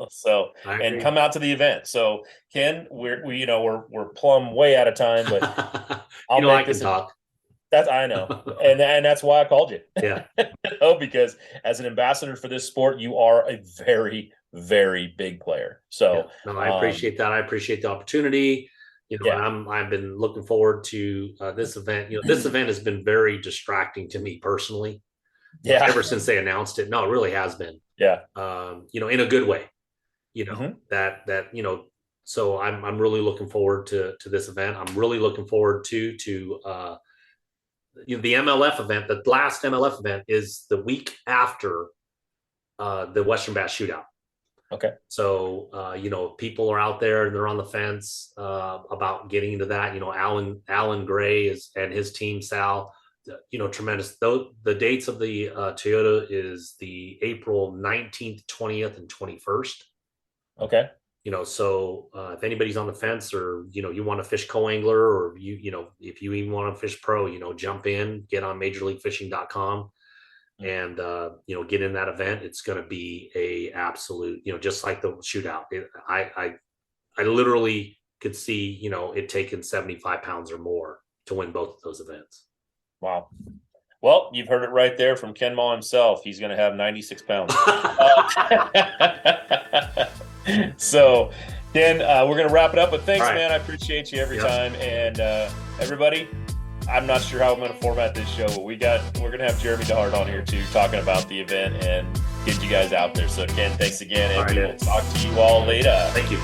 So, and come out to the event. So Ken, we're plumb way out of time, but I'll make this talk. I know. And that's why I called you. Yeah. Because as an ambassador for this sport, you are a very, very big player. So I appreciate that. I appreciate the opportunity. I've been looking forward to this event. This event has been very distracting to me personally. Yeah. Ever since they announced it. No, it really has been. Yeah. In a good way. So I'm really looking forward to this event. I'm really looking forward to the MLF event. The last MLF event is the week after the Western Bass Shootout. Okay. So, people are out there and they're on the fence about getting into that. Alan Gray and his team, Sal, tremendous. Though the dates of the Toyota is the April 19th, 20th, and 21st. Okay. So if anybody's on the fence or, you want to fish co-angler or if you even want to fish pro, jump in, get on majorleaguefishing.com and, get in that event. It's going to be a absolute, just like the shootout. I literally could see, it taking 75 pounds or more to win both of those events. Wow. Well, you've heard it right there from Ken Mah himself. He's going to have 96 pounds. So, Ken, we're going to wrap it up. But thanks, man. I appreciate you every time. And everybody, I'm not sure how I'm going to format this show, but we're going to have Jeremy DeHart on here too, talking about the event and get you guys out there. So, Ken, thanks again, and we will talk to you all later. Thank you.